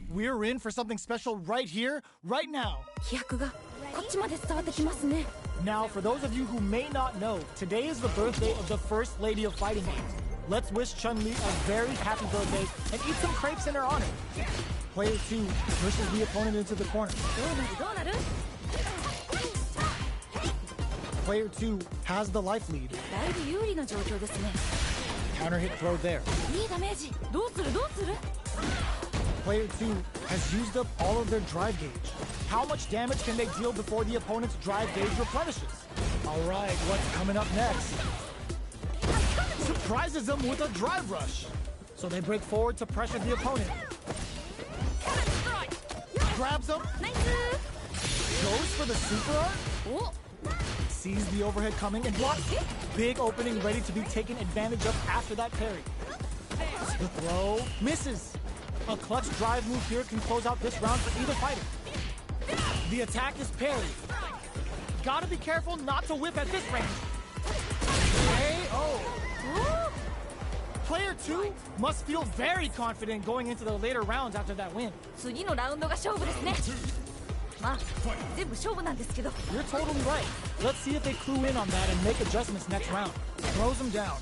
We're in for something special right here, right now. Now, for those of you who may not know, today is the birthday of the First Lady of Fighting Games. Let's wish Chun-Li a very happy birthday and eat some crepes in her honor. Player 2 pushes the opponent into the corner. Player 2 has the life lead. Counter hit throw there. Player 2 has used up all of their drive gauge. How much damage can they deal before the opponent's drive gauge replenishes? Alright, what's coming up next? Surprises them with a drive rush. So they break forward to pressure the opponent. Grabs him. Goes for the super art. Sees the overhead coming and blocks. Big opening ready to be taken advantage of after that parry. The throw misses. A clutch drive move here can close out this round for either fighter. The attack is parried. Gotta be careful not to whip at this range. KO. Player 2 must feel very confident going into the later rounds after that win. You're totally right. Let's see if they clue in on that and make adjustments next round. Throws him down.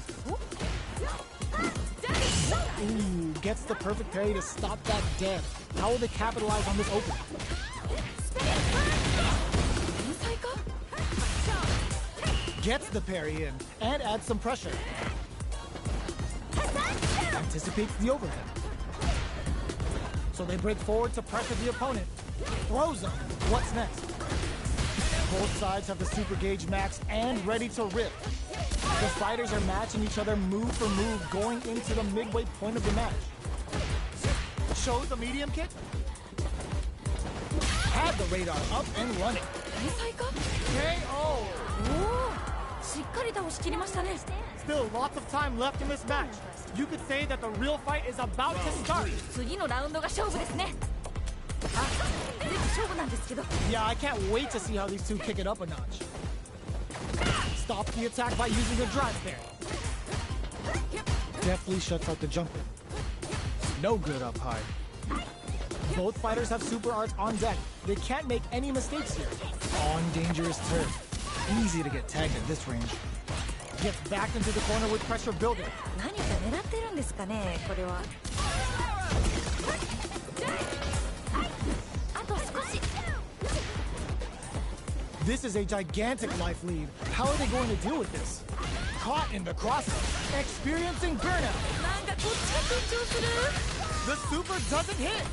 Ooh, gets the perfect parry to stop that dead. How will they capitalize on this opening? Gets the parry in and adds some pressure. Anticipates the overhead. So they break forward to pressure the opponent. Throws him. What's next? Both sides have the super gauge max and ready to rip. The fighters are matching each other move for move going into the midway point of the match. Shows the medium kick. Had the radar up and running. KO! Still lots of time left in this match. You could say that the real fight is about to start. Yeah, I can't wait to see how these two kick it up a notch. Stop the attack by using a drive parry. Deftly shuts out the jumper. No good up high. Both fighters have super arts on deck. They can't make any mistakes here. On dangerous turf. Easy to get tagged at this range. Gets back into the corner with pressure building. This is a gigantic life lead. How are they going to deal with this? Caught in the crosser. Experiencing burnout. The super doesn't hit.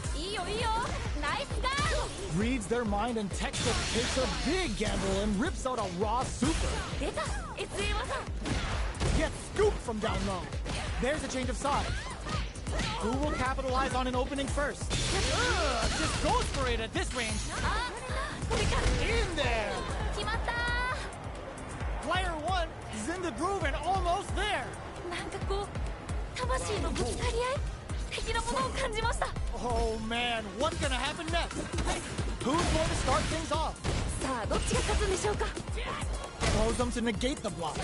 Reads their mind and Texas takes a big gamble and rips out a raw super. Gets scooped from down low. There's a change of sides. Who will capitalize on an opening first? Just goes for it at this range. In there! Player 1 is in the groove and almost there. Oh man, what's gonna happen next? Who's going to start things off? Throws them to negate the block.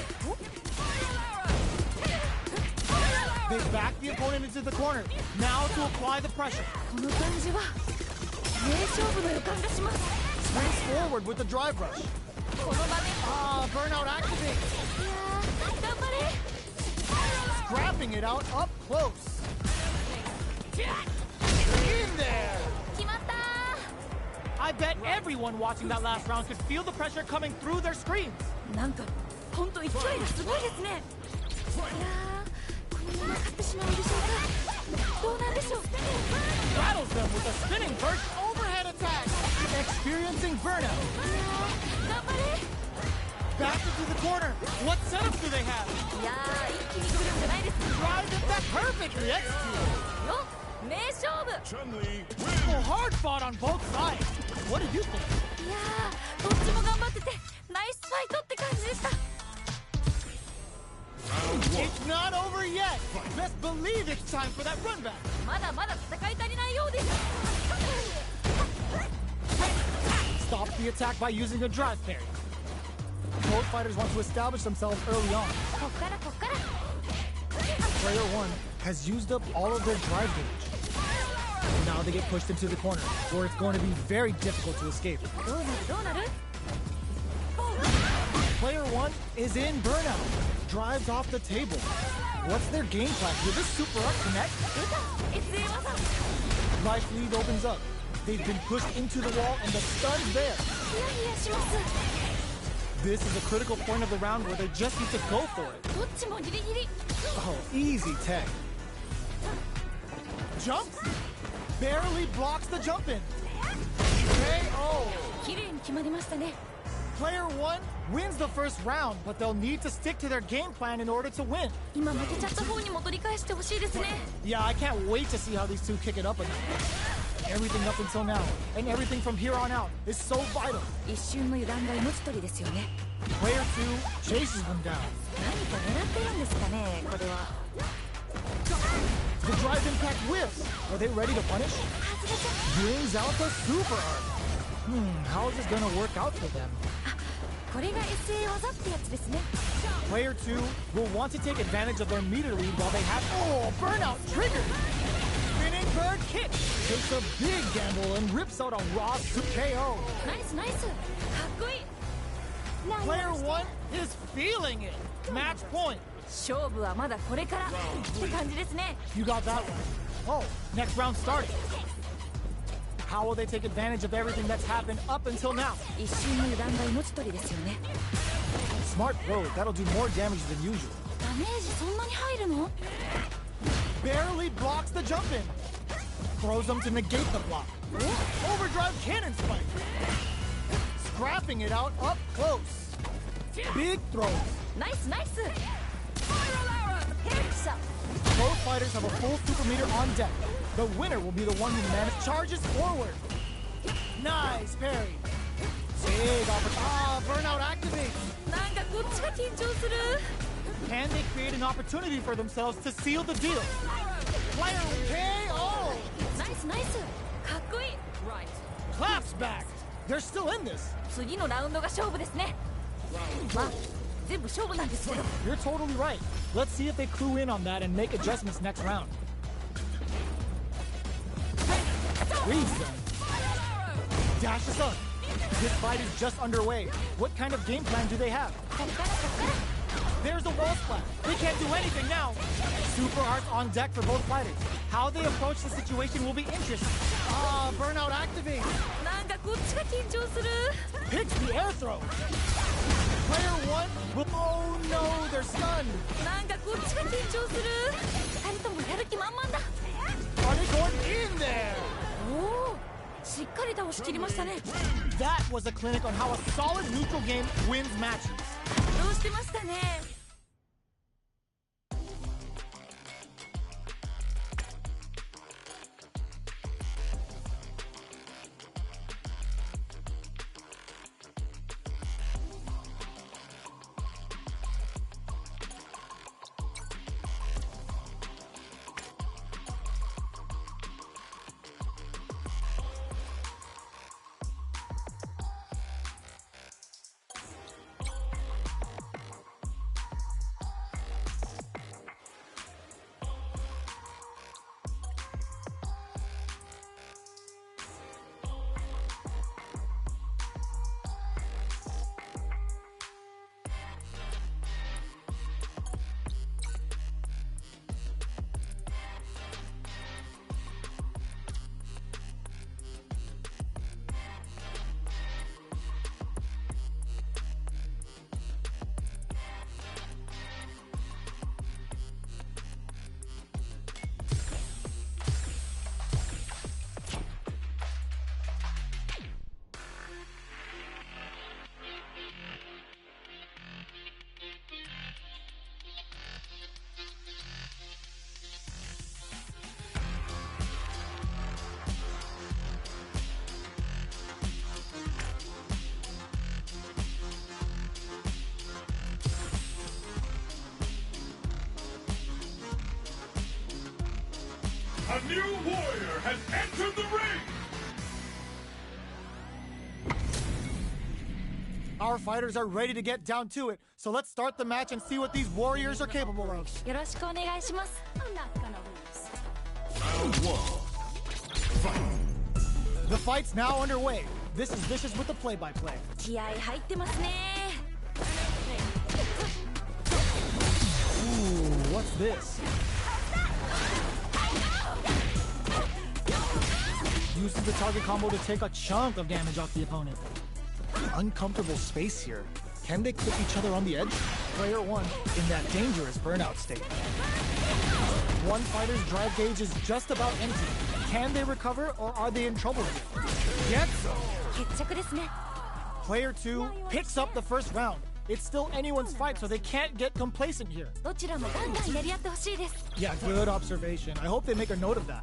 They back the opponent into the corner. Now to apply the pressure. Swings forward with the drive rush. Burnout activates. Scrapping it out up close. In there! I bet everyone watching that last round could feel the pressure coming through their screens. Rattles them with a spinning burst overhead attack. Experiencing burnout. Back into the corner. What setups do they have? Drives it back perfectly executed. Chun-Li wins. Oh, hard fought on both sides. What did you think? It's not over yet. Best believe it's time for that run back. Stop the attack by using a drive parry. Both fighters want to establish themselves early on. Player 1 has used up all of their drive gauge. Now they get pushed into the corner, where it's going to be very difficult to escape. Player 1 is in burnout. Drives off the table. What's their game plan? Will this super up connect? Life lead opens up. They've been pushed into the wall and the stun's there. This is a critical point of the round where they just need to go for it. Oh, easy tech. Jumps. Barely blocks the jump in. KO. Player 1 wins the first round, but they'll need to stick to their game plan in order to win. Yeah, I can't wait to see how these two kick it up a notch. Everything up until now, and everything from here on out, is so vital. Player 2 chases them down. The drive impact whiffs. Are they ready to punish? Brings out the super art. How is this gonna work out for them? Player 2 will want to take advantage of their meter lead while they have... Oh, burnout triggered! Spinning bird kick! Takes a big gamble and rips out a raw KO. Player 1 is feeling it! Match point! You got that one. Oh, next round starting. How will they take advantage of everything that's happened up until now? Smart throw. That'll do more damage than usual. Barely blocks the jump in. Throws them to negate the block. Overdrive cannon spike. Scrapping it out up close. Big throws. Nice. Both fighters have a full super meter on deck. The winner will be the one who charges forward. Nice parry. Big opportunity. Burnout activates. Can they create an opportunity for themselves to seal the deal? Player KO. Nice. Right. Claps back. They're still in this. You're totally right. Let's see if they clue in on that and make adjustments next round. Reads them. Dash us up. This fight is just underway. What kind of game plan do they have? There's a wall splat. They can't do anything now. Super arts on deck for both fighters. How they approach the situation will be interesting. Burnout activates. Picks the air throw. Player 1 will... Oh no, they're stunned. Are they going in there? That was a clinic on how a solid neutral game wins matches. A new warrior has entered the ring! Our fighters are ready to get down to it, so let's start the match and see what these warriors are capable of. Round 1. The fight's now underway. This is Vicious with the play-by-play. 気合入ってますね。 Ooh, what's this? Uses the target combo to take a chunk of damage off the opponent. Uncomfortable space here. Can they clip each other on the edge? Player 1 in that dangerous burnout state. One fighter's drive gauge is just about empty. Can they recover or are they in trouble here? Yes! 決着ですね。 Player 2 picks up the first round. It's still anyone's fight, so they can't get complacent here. どちらもガンガンやり合ってほしいです。 Yeah, good observation. I hope they make a note of that.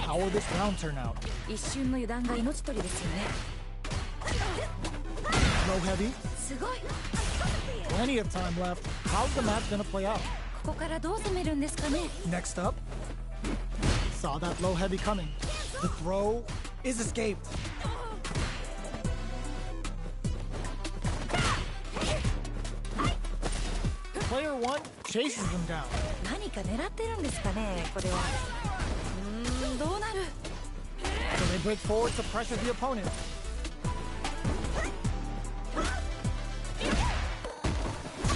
How will this round turn out? 一瞬の油断が命取りですよね。 Low heavy? すごい。 Plenty of time left. How's the match gonna play out? ここからどう攻めるんですかね。 Next up. Saw that low heavy coming. The throw is escaped. Player 1 chases them down. 何か狙ってるんですかね、これは。どうなる。 So they break forward to pressure the opponent.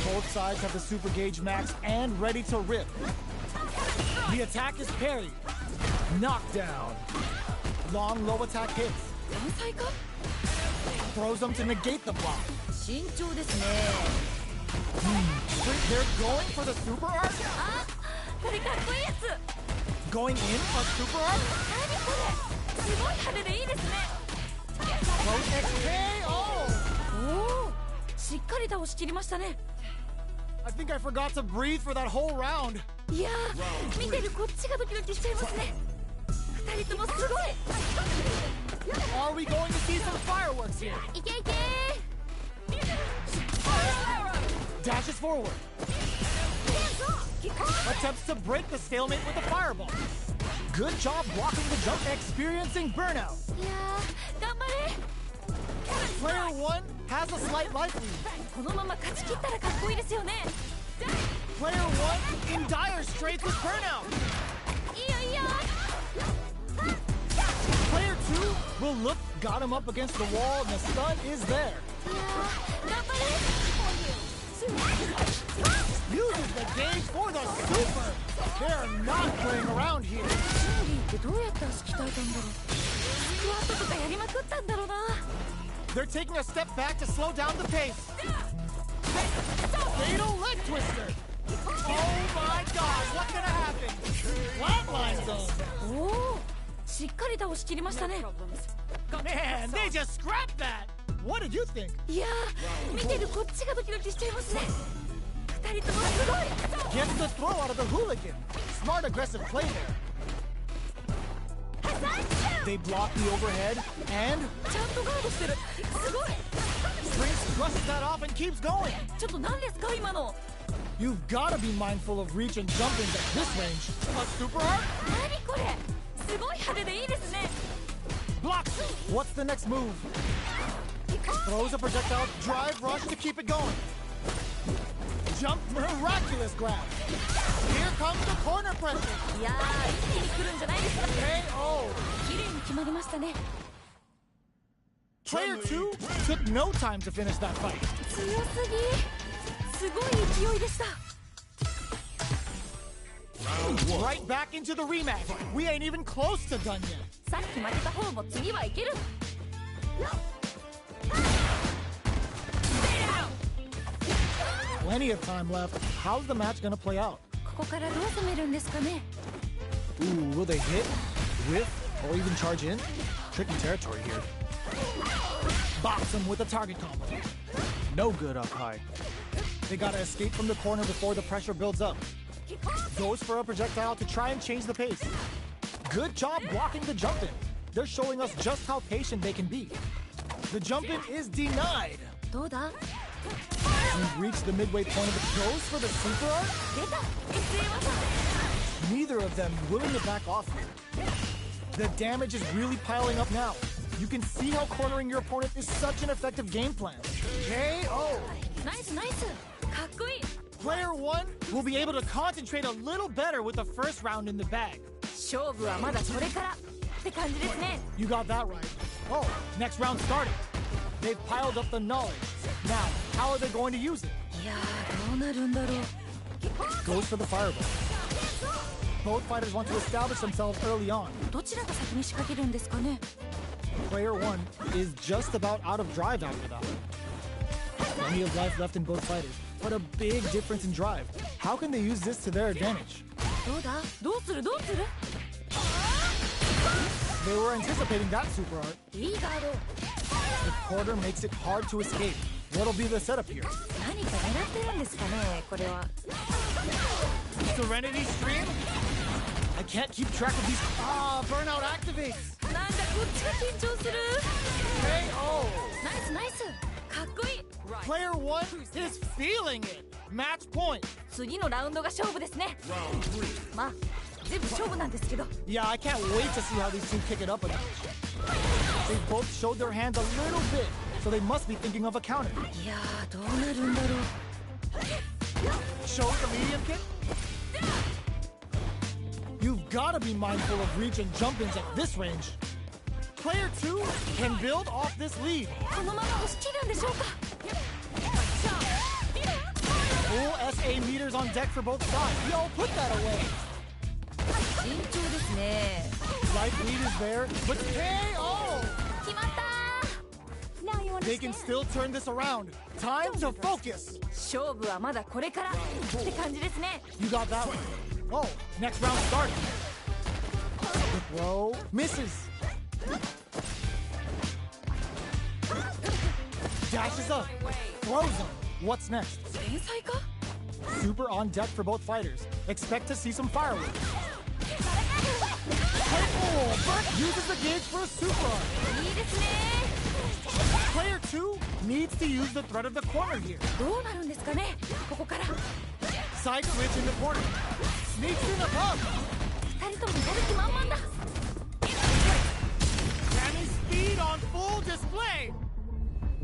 Both sides have the super gauge max and ready to rip. The attack is parried. Knockdown. Long low attack hits. 天才か。 Throws them to negate the block. 慎重ですね。 They're going for the super art? あ、これかっこいいやつ。 Going in a super art? 何これ。すごい派手でいいですね。 Close XKO! おお、しっかり倒しきりましたね。 I think I forgot to breathe for that whole round. いやー、見てるこっちがドキドキしちゃいますね。二人ともすごい。 Are we going to see some fireworks here? いけいけ。 Dashes forward. Attempts to break the stalemate with a fireball. Good job blocking the jump, experiencing burnout. いやー、頑張れ。 Player 1 has a slight life lead. このまま勝ち切ったらかっこいいですよね。 Player 1 in dire straits with burnout. いいよいいよ。 Player 2 will look, got him up against the wall, and the stun is there. いやー、頑張れ。 Uses the gauge for the super. They're not playing around here. チャーリーってどうやって足鍛えたんだろう。スクワットとかやりまくったんだろうな。 They're taking a step back to slow down the pace. Fatal leg twister. Oh my god, what's gonna happen? Flatline zone. おお、しっかり倒しきりましたね。 Man, they just scrapped that. What did you think? いやー、見てるこっちがドキドキしちゃいますね。二人ともすごい。 Gets the throw out of the hooligan. Smart aggressive play there. They block the overhead and ちゃんとガードしてる。すごい。 Springs brushes that off and keeps going. ちょっと何ですか今の。 You've gotta be mindful of reach and jumping at this range. A super art? 何これ。すごい派手でいいですね。 Blocks. What's the next move? Throws a projectile, drive rush to keep it going. Jump, miraculous grab. Here comes the corner pressure. いやー、一気に来るんじゃないですか。 KO. 綺麗に決まりましたね。 Player 2 took no time to finish that fight. 強すぎ。すごい勢いでした。 Right back into the rematch. We ain't even close to done yet. さっき負けた方も次はいける。 Plenty of time left. How's the match gonna play out? ここからどう攻めるんですかね。 Ooh, will they hit, whiff, or even charge in? Tricky territory here. Box him with a target combo. No good up high. They gotta escape from the corner before the pressure builds up. Goes for a projectile to try and change the pace. Good job blocking the jump in. They're showing us just how patient they can be. The jump in is denied. どうだ。 We've reached the midway point of it. Goes for the super art? 出た。SA 技。 Neither of them willing to back off here. The damage is really piling up now. You can see how cornering your opponent is such an effective game plan. KO! ナイスナイス。かっこいい。 Player 1 will be able to concentrate a little better with the first round in the bag. 勝負はまだこれから。って感じですね。 You got that right. Oh, next round started. They've piled up the knowledge. Now, how are they going to use it? いやー、どうなるんだろう。 Goes for the fireball. Both fighters want to establish themselves early on. どちらが先に仕掛けるんですかね。 Player 1 is just about out of drive after that. Plenty of life left in both fighters, but a big difference in drive. How can they use this to their advantage? どうだ、どうするどうする。 They were anticipating that super art. いいガード。 The quarter makes it hard to escape. What'll be the setup here? 何か狙ってるんですかね、これは。 Serenity Stream? I can't keep track of these. Burnout activates. なんかこっちが緊張する。 KO. ナイスナイス。かっこいい。 Player 1 is feeling it. Match point. 次のラウンドが勝負ですね。まあ、全部勝負なんですけど。 Yeah, I can't wait to see how these two kick it up a notch. They both showed their hands a little bit, so they must be thinking of a counter. いやー、どうなるんだろう。 Shows the medium kick. You've got to be mindful of reach and jump-ins at this range. Player 2 can build off this lead. このまま押し切るんでしょうか。 Full SA meters on deck for both sides. Yo, put that away. 慎重ですね。 Life lead is there, but KO! 決まったー。 They can still turn this around. Time to focus. 勝負はまだこれからって感じですね。 You got that one. Oh, next round started. The throw misses. Dashes up. Throws him. What's next? 天才か。 Super on deck for both fighters. Expect to see some fireworks. Oh, Burke uses the gauge for a super art. いいですね。 Player 2 needs to use the threat of the corner here. どうなるんですかね、ここから。 Side switch in the corner. Sneaks in the pump. 二人ともやる気満々だ。 Cammy speed on full display.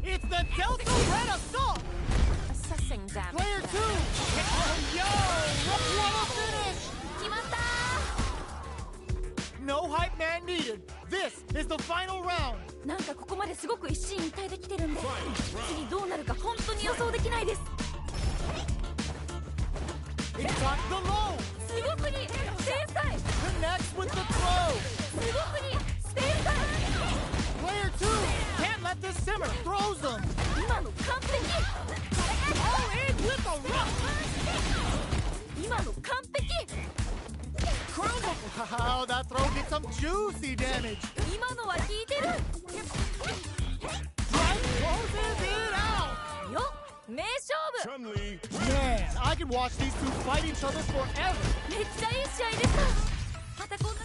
It's the Delta Red Assault. Assessing damage. Player 2. Oh, yo, what a finish. 決まった No hype man needed. This is the final round. ー。なんかここまですごく一進一退できてるんで、次どうなるか本当に予想できないです。 It got the low. すごくに天才。 Connects with the throw. すごくに天才。 Player 2 can't let this simmer. Throws them. 今の完璧。 Oh, in with the rough. 今の完璧。 Wow, that throw did some juicy damage. 今のは効いてる。 Right closes it out. よ、名勝負。 Chun-Li. Man, I could watch these two fight each other forever. めっちゃいい試合でした。またこんな。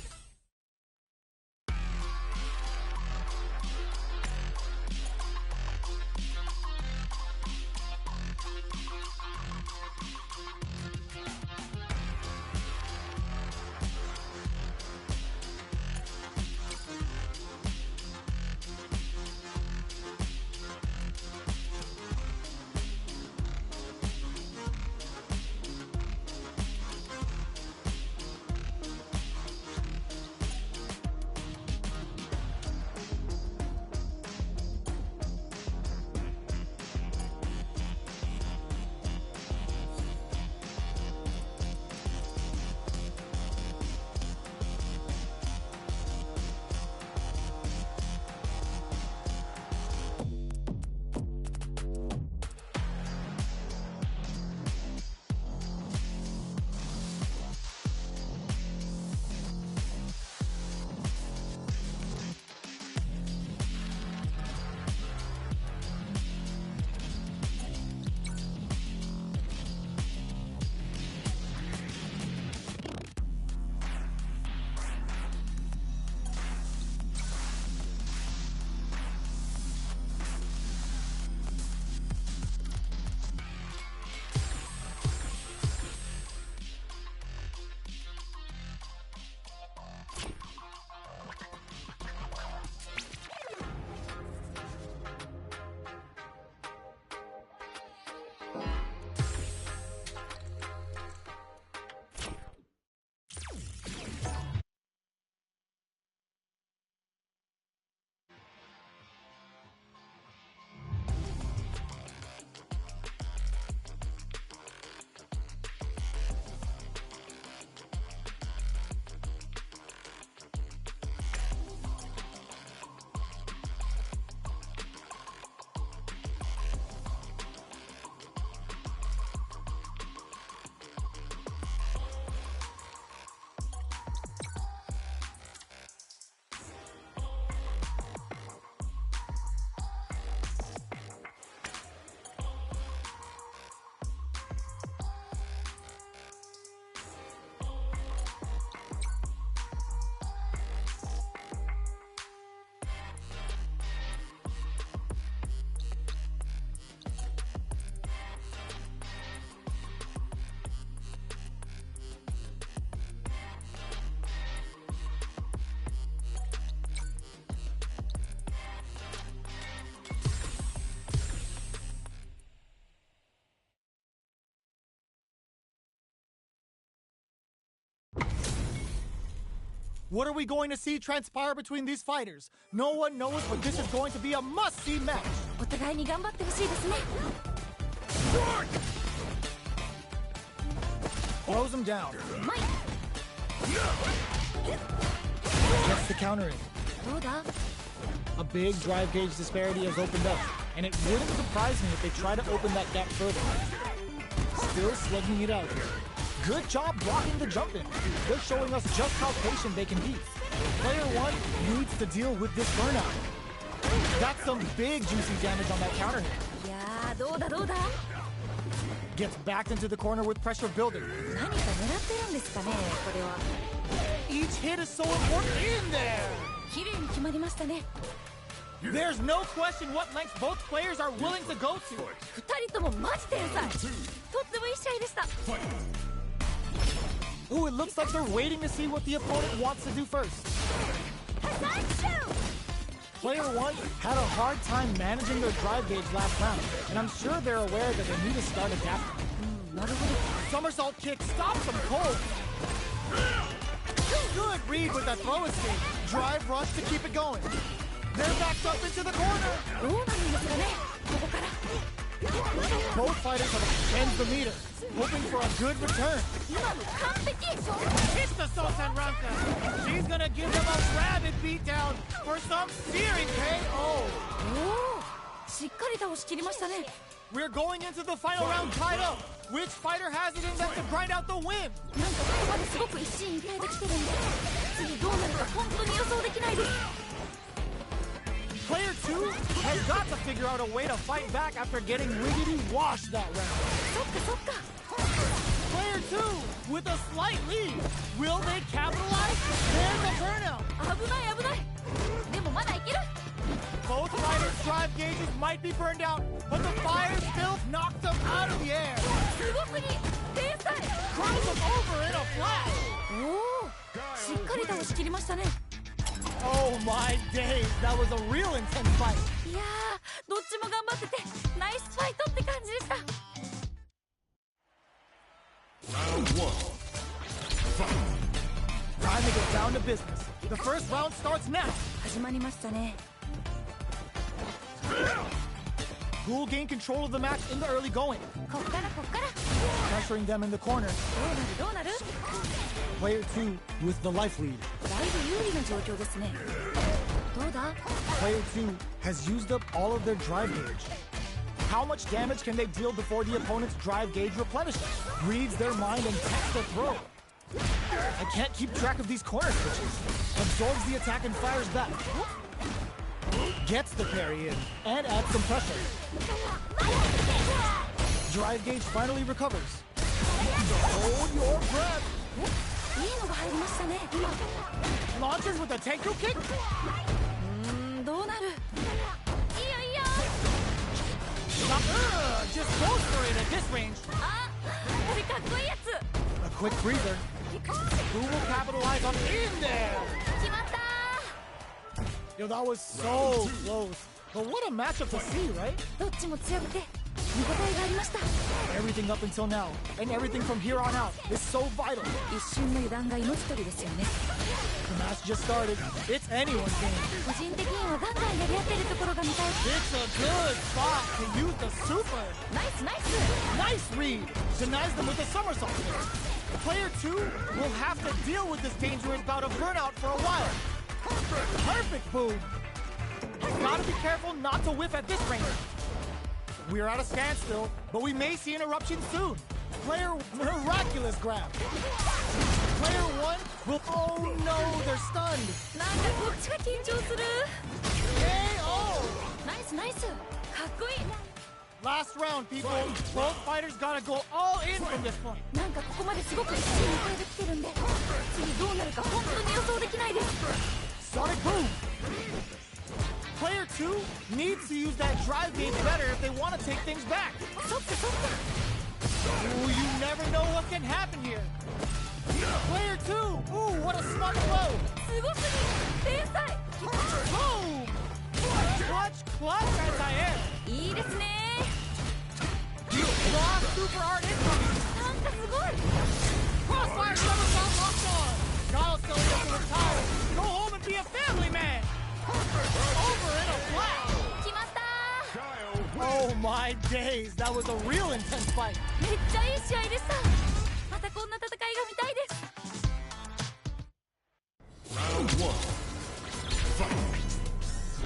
What are we going to see transpire between these fighters? No one knows, but this is going to be a must-see match. お互いに頑張ってほしいですね。 Throws him down. うまい。 Gets the counter in. どうだ？ A big drive gauge disparity has opened up, and it wouldn't surprise me if they try to open that gap further. Still slugging it out here. Good job blocking the jump in. They're showing us just how patient they can be. Player one needs to deal with this burnout. That's some big juicy damage on that counter hit. いやー、どうだどうだ？ Gets backed into the corner with pressure building. 何か狙ってるんですかね、これは。 Each hit is so important in there. 綺麗に決まりましたね。 There's no question what lengths both players are willing to go to. 二人ともマジ天才。とってもいい試合でした。 Ooh, it looks like they're waiting to see what the opponent wants to do first. Player one had a hard time managing their drive gauge last round, and I'm sure they're aware that they need to start adapting. なるほど。 Somersault kick stops them cold. Good read with that throw escape. Drive rush to keep it going. They're backed up into the corner. どうなるんですかね、ここから。 Both fighters have extended the meter, hoping for a good return. 今の完璧。 It's the Sultan Ranka. She's gonna give them a rabid beatdown for some searing KO. おお、しっかり倒しきりましたね。 We're going into the final round tied up. Which fighter has it in them to grind out the win? なんかここまですごく一進一退できてるんで、次どうなるか本当に予想できないです。 Player two has got to figure out a way to fight back after getting riggedy washed that round. そっかそっか。 Player two with a slight lead. Will they capitalize? There's a burnout. 危ない危ない。でもまだいける。 Both fighters' drive gauges might be burned out, but the fire still knocks them out of the air. すごすぎ。天才。 Cross them over in a flash. おお、しっかり倒しきりましたね。 Oh my days, that was a real intense fight. いやー、どっちも頑張っててナイスファイトって感じでした。 Round one. Time to get down to business. The first round starts now. 始まりましたね。 Guile gained control of the match in the early going, こっからこっから。 pressuring them in the corner. どうなるどうなる。 Player two with the life lead. だいぶ有利な状況ですね。どうだ。 Player two has used up all of their drive gauge. How much damage can they deal before the opponent's drive gauge replenishes? Reads their mind and takes the throw. I can't keep track of these corner switches. Absorbs the attack and fires back. Gets the parry in and adds some pressure. Drive gauge finally recovers. Hold your breath. いいのが入りましたね、今。 Launches with a takedown kick. どうなる。いいよいいよ。 Just goes for it at this range. あ、これかっこいいやつ。 A quick breather. Who will capitalize on in there? 決まった。 Yo, that was so close. But what a matchup to see, right? どっちも強くて見応えがありました。 Everything up until now, and everything from here on out, is so vital. 一瞬の油断が命取りですよね。 The match just started. It's anyone's game. 個人的にはガンガンやり合ってるところが見たい。 It's a good spot to use the super. ナイスナイス。 Nice read. Denies them with a somersault. Player two will have to deal with this dangerous bout of burnout for a while. Perfect boom. Gotta be careful not to whiff at this range. We're at a standstill, but we may see an eruption soon. Player miraculous grab. Player one will. Oh no, they're stunned. なんかこっちが緊張する。 KO. ナイスナイス。かっこいい。 Last round, people. Both fighters gotta go all in from this point. なんかここまですごく一進一退できてるんで、次どうなるか本当に予想できないです。 Sonic boom. Player two needs to use that drive gauge better if they want to take things back. そっかそっか。 Ooh, you never know what can happen here. Player two. Ooh, what a smart blow. すごすぎ。天才。 Boom. Clutch, clutch anti-air. いいですね。 Raw super art incoming. なんかすごい。 Crossfire somersault locked on. Guile still able to retire. my days, that was a real intense fight. めっちゃいい試合でした。またこんな戦いが見たいです。Round 1. Fight.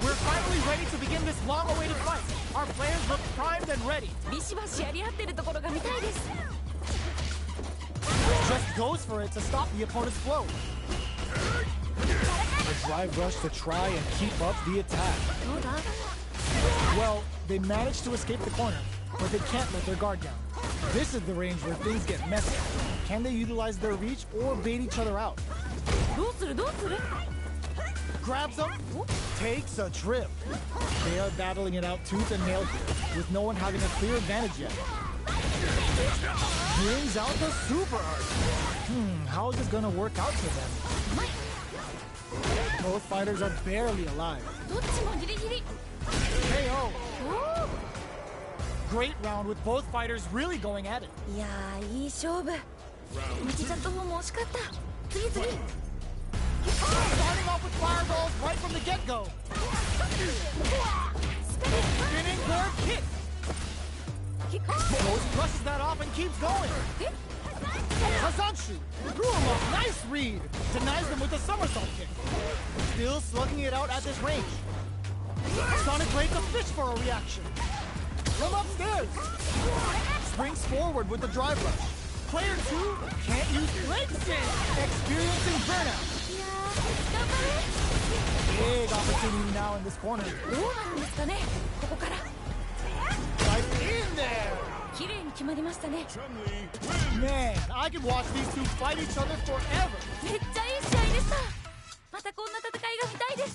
We're finally ready to begin this long-awaited fight. Our players look primed and ready. ビシバシやり合ってるところが見たいです。Just goes for it to stop the opponent's flow. A drive rush to try and keep up the attack. どうだ？ Well, they managed to escape the corner, but they can't let their guard down. This is the range where things get messy. Can they utilize their reach or bait each other out? どうするどうする？ Grabs them, takes a trip. They are battling it out tooth and nail here, with no one having a clear advantage yet. Brings out the super art. How is this gonna work out for them? Both fighters are barely alive. どっちもギリギリ。 KO. お Great round with both fighters really going at it. ーいやー、いい勝負。ムチジャットフォーも惜しかった。次次。 Starting off with fireballs right from the get-go. Spinning bird kick. Goes, brushes that off and keeps going. Hazanshu. Threw him up. Nice read. Denies them with a somersault kick. Still slugging it out at this range. Sonic Blade to fish for a reaction. From upstairs. Springs forward with the drive rush. Player 2 can't use leg spin. Experiencing burnout. いやー、頑張れ。 Big opportunity now in this corner. どうなるんですかね、ここから。 Right in there. 綺麗に決まりましたね。 Chun-Li wins. Man, I could watch these two fight each other forever. めっちゃいい試合でした。またこんな戦いが見たいです。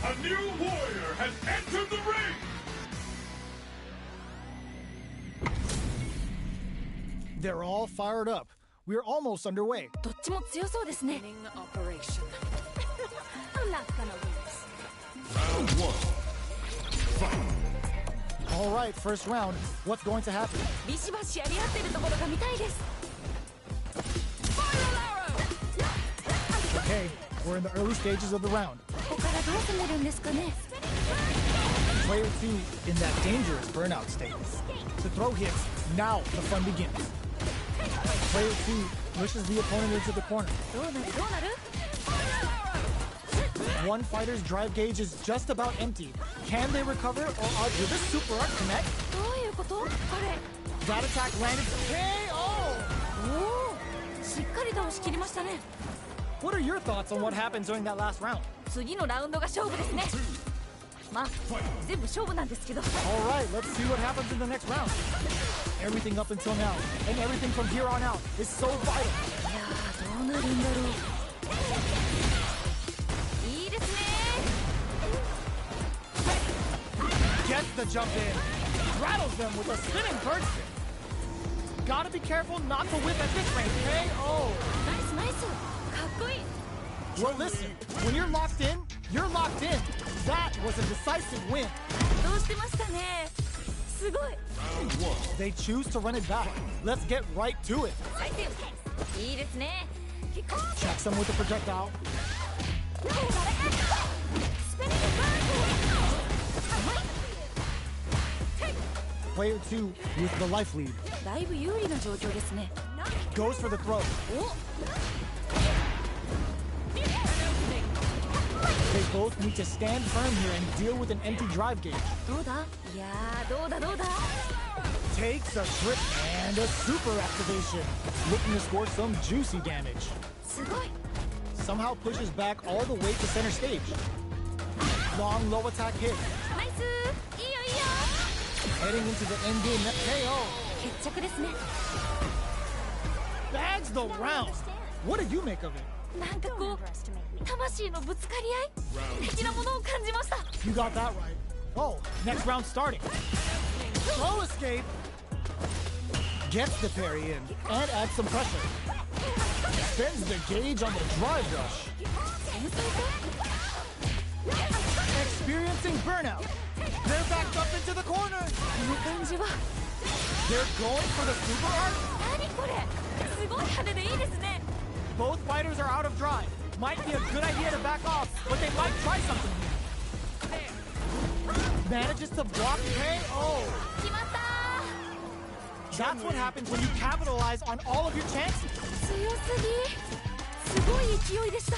A new warrior has entered the ring! They're all fired up. We're almost underway. どっちも強そうですね。 I'm not gonna lose. Round 1. Fight. All right, first round. What's going to happen? ビシバシやり合ってるところが見たいです。 Okay, we're in the early stages of the round. ここからどう攻めるんですかね。 Player 2 in that dangerous burnout state. To throw hits, now the fun begins. Player 2 pushes the opponent into the corner. どうなるどうなる？ One fighter's drive gauge is just about empty. Can they recover or will this super art connect? どういうこと？これ。 That attack landed KO! おお、しっかり倒し切りましたね。 What are your thoughts on what happened during that last round? 次のラウンドが勝負ですね。まあ、全部勝負なんですけど。 All right, let's see what happens in the next round. Everything up until now, and everything from here on out, is so vital. いやー、どうなるんだろう。いいですね。 Gets the jump in, rattles them with a spinning bird spin. Gotta be careful not to whip at this range, KO! ナイスナイス。かっこいい。 Well, listen, when you're locked in, you're locked in. That was a decisive win. どうしてましたね。すすごい They choose to run it back. Let's get right to it. いいですね Checks them with the projectile. Player 2 with the life lead. だいぶ有利な状況ですね Goes for the throw. お They both need to stand firm here and deal with an empty drive gauge. どうだいやーどうだどうだ Takes a trip and a super activation. Looking to score some juicy damage. すごい Somehow pushes back all the way to center stage. Long low attack hit. ナイスいいよいいよ Heading into the end game net KO. 決着ですね Bags the round. What did you make of it? なんかこう魂のぶつかり合い的なものを感じました You got that right. Oh, next round starting. Slow escape. Gets the parry in and adds some pressure. Spends the gauge on the drive rush. Experiencing burnout. They're backed up into the corner. この感じは They're going for the super art. 何これすごい派手でいいですね Both fighters are out of drive. Might be a good idea to back off, but they might try something here. Manages to block KO. 決まった That's what happens when you capitalize on all of your chances. 強すぎすごい勢いでした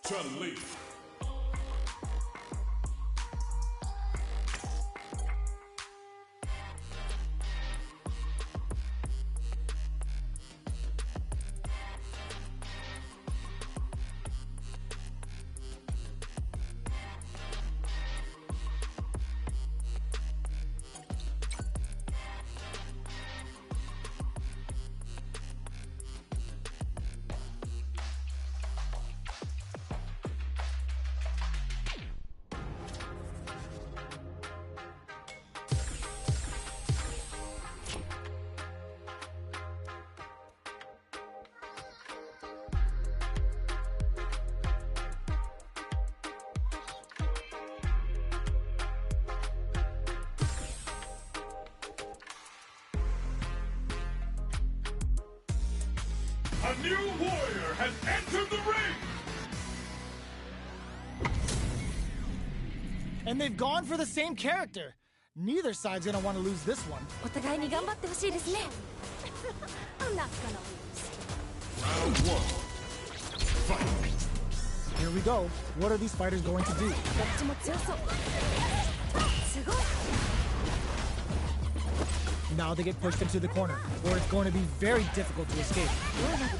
Chun-Li. A new warrior has entered the ring! And they've gone for the same character. Neither side's gonna want to lose this one. お互いに頑張ってほしいですね Round one. Fight! Here we go. What are these fighters going to do? どっちも強そうすごい Now they get pushed into the corner, where it's going to be very difficult to escape.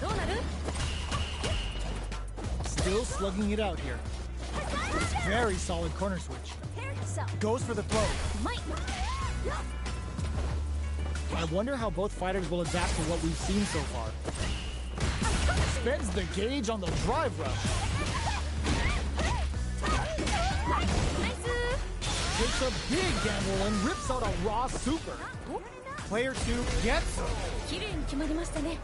どうなる Still slugging it out here. Very solid corner switch. Goes for the throw. うまい I wonder how both fighters will adapt to what we've seen so far. Spends the gauge on the drive rush. ナイス Takes a big gamble and rips out a raw super. Player 2 gets him. 綺麗に決まりましたね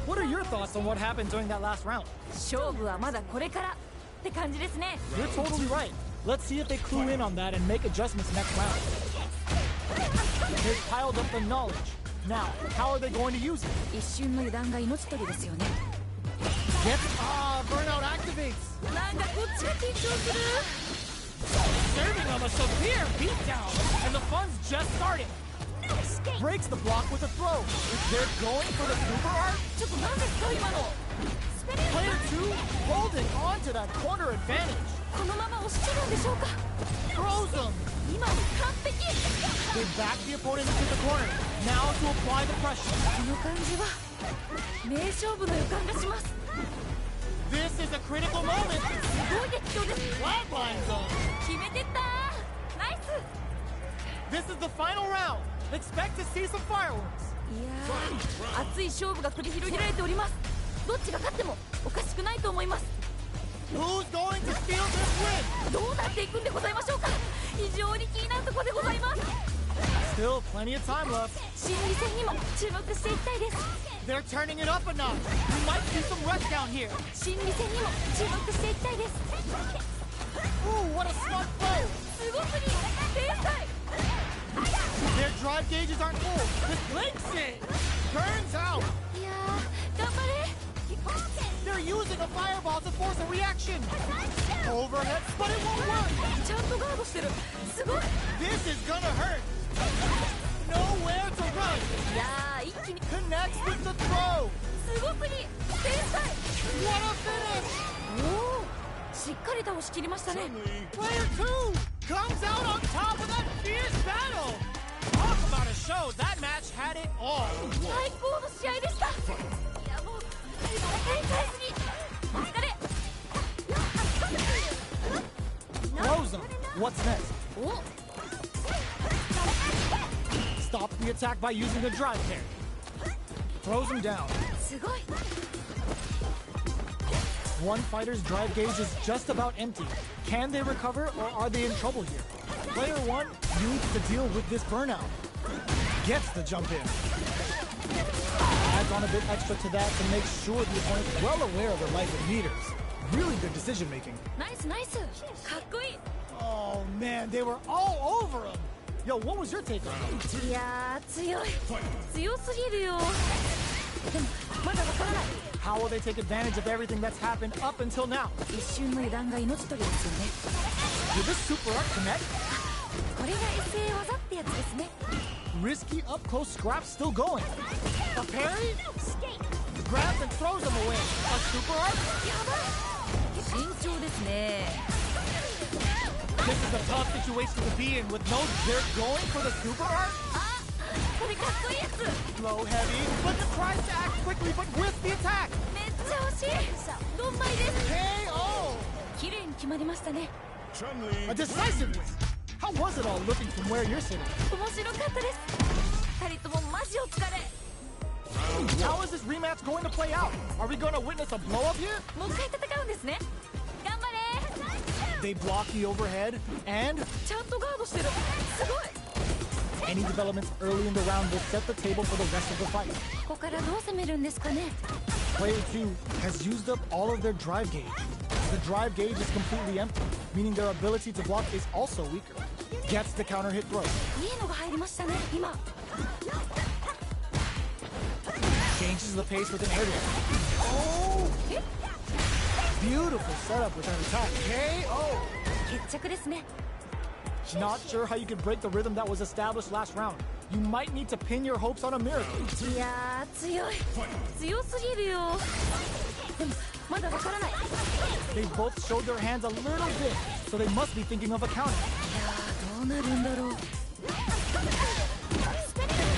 What are your thoughts on what happened during that last round? 勝負はまだこれからって感じですね You're totally right. Let's see if they clue in on that and make adjustments next round. They've piled up the knowledge. Now, how are they going to use it? 一瞬の油断が命取りですよね Burnout activates. なんかこっちが緊張する Serving them a severe beatdown, and the fun's just starting. Breaks the block with a throw. They're going for the super art. ちょっと何ですか今の Player 2 holding on to that corner advantage. このまま押し切るんでしょうか Throws them. 今の完璧 They back the opponent into the corner. Now to apply the pressure. この感じは名勝負の予感がします。 This is a critical moment. すごい激闘です。 Flatline zone. 決めてったー。ナイス。 This is the final round. Expect to see some fireworks. いやー、熱い勝負が繰り広げられております。どっちが勝ってもおかしくないと思います。 Who's going to steal this win? どうなっていくんでございましょうか。非常に気になるところでございます。 Still plenty of time left. 心理戦にも注目していきたいです。 They're turning it up a notch. We might see some rush down here. 心理戦にも注目していきたいです。 Ooh, what a smart throw. すごすぎ天才。 Their drive gauges aren't full. This blinks it. Burns out. いやー、頑張れ。 They're using a fireball to force a reaction. Overhead, but it won't work. ちゃんとガードしてる。すごい。 This is gonna hurt. Nowhere to run. いやー、一気に Connects with the throw. すごすぎ天才。 What a finish. おお、しっかり倒しきりましたね。 Player 2 comes out on top of that fierce battle. Talk about a show. That match had it all. 最高の試合でした。いやもう天才すぎ。お疲れ。 Throws him. What's next? お、 Stops the attack by using the drive parry. Throws him down. すごい。 One fighter's drive gauge is just about empty. Can they recover or are they in trouble here? Player 1 needs to deal with this burnout. Gets the jump in. Adds on a bit extra to that to make sure the opponent's well aware of their life and meters. Really good decision making. ナイスナイス。かっこいい。 Oh man, they were all over him. Yo, what was your take on that? いやー、強い。強すぎるよ。でもまだわからない。 How will they take advantage of everything that's happened up until now? 一瞬の油断が命取りですよね。 Did this super art connect? これが SA 技ってやつですね。 Risky up close scrap still going. A parry? Grabs and throws him away. A super art? やばい。慎重ですね。 This is a tough situation to be in with no jerk going for the super art. あ、これかっこいいやつ。 Low heavy, but tries to act quickly but with the attack. めっちゃ惜しい。ドンマイです。 KO. 綺麗に決まりましたね。 A decisive win. How was it all looking from where you're sitting? 面白かったです。二人ともマジお疲れ。 How is this rematch going to play out? Are we going to witness a blow up here? もう一回戦うんですね。頑張れ。 They block the overhead and ちゃんとガードしてる。すごい。 any developments early in the round will set the table for the rest of the fight. ここからどう攻めるんですかね。 Player 2 has used up all of their drive gauge. The drive gauge is completely empty, meaning their ability to block is also weaker. Gets the counter hit throw. いいのが入りましたね。今。 Changes the pace with an air dash. Oh! Beautiful setup with an attack. KO! 決着ですね。 Not sure how you could break the rhythm that was established last round. You might need to pin your hopes on a miracle. いやー、強い。強すぎるよ。でもまだわからない。 They both showed their hands a little bit, so they must be thinking of a counter. いやー、どうなるんだろう。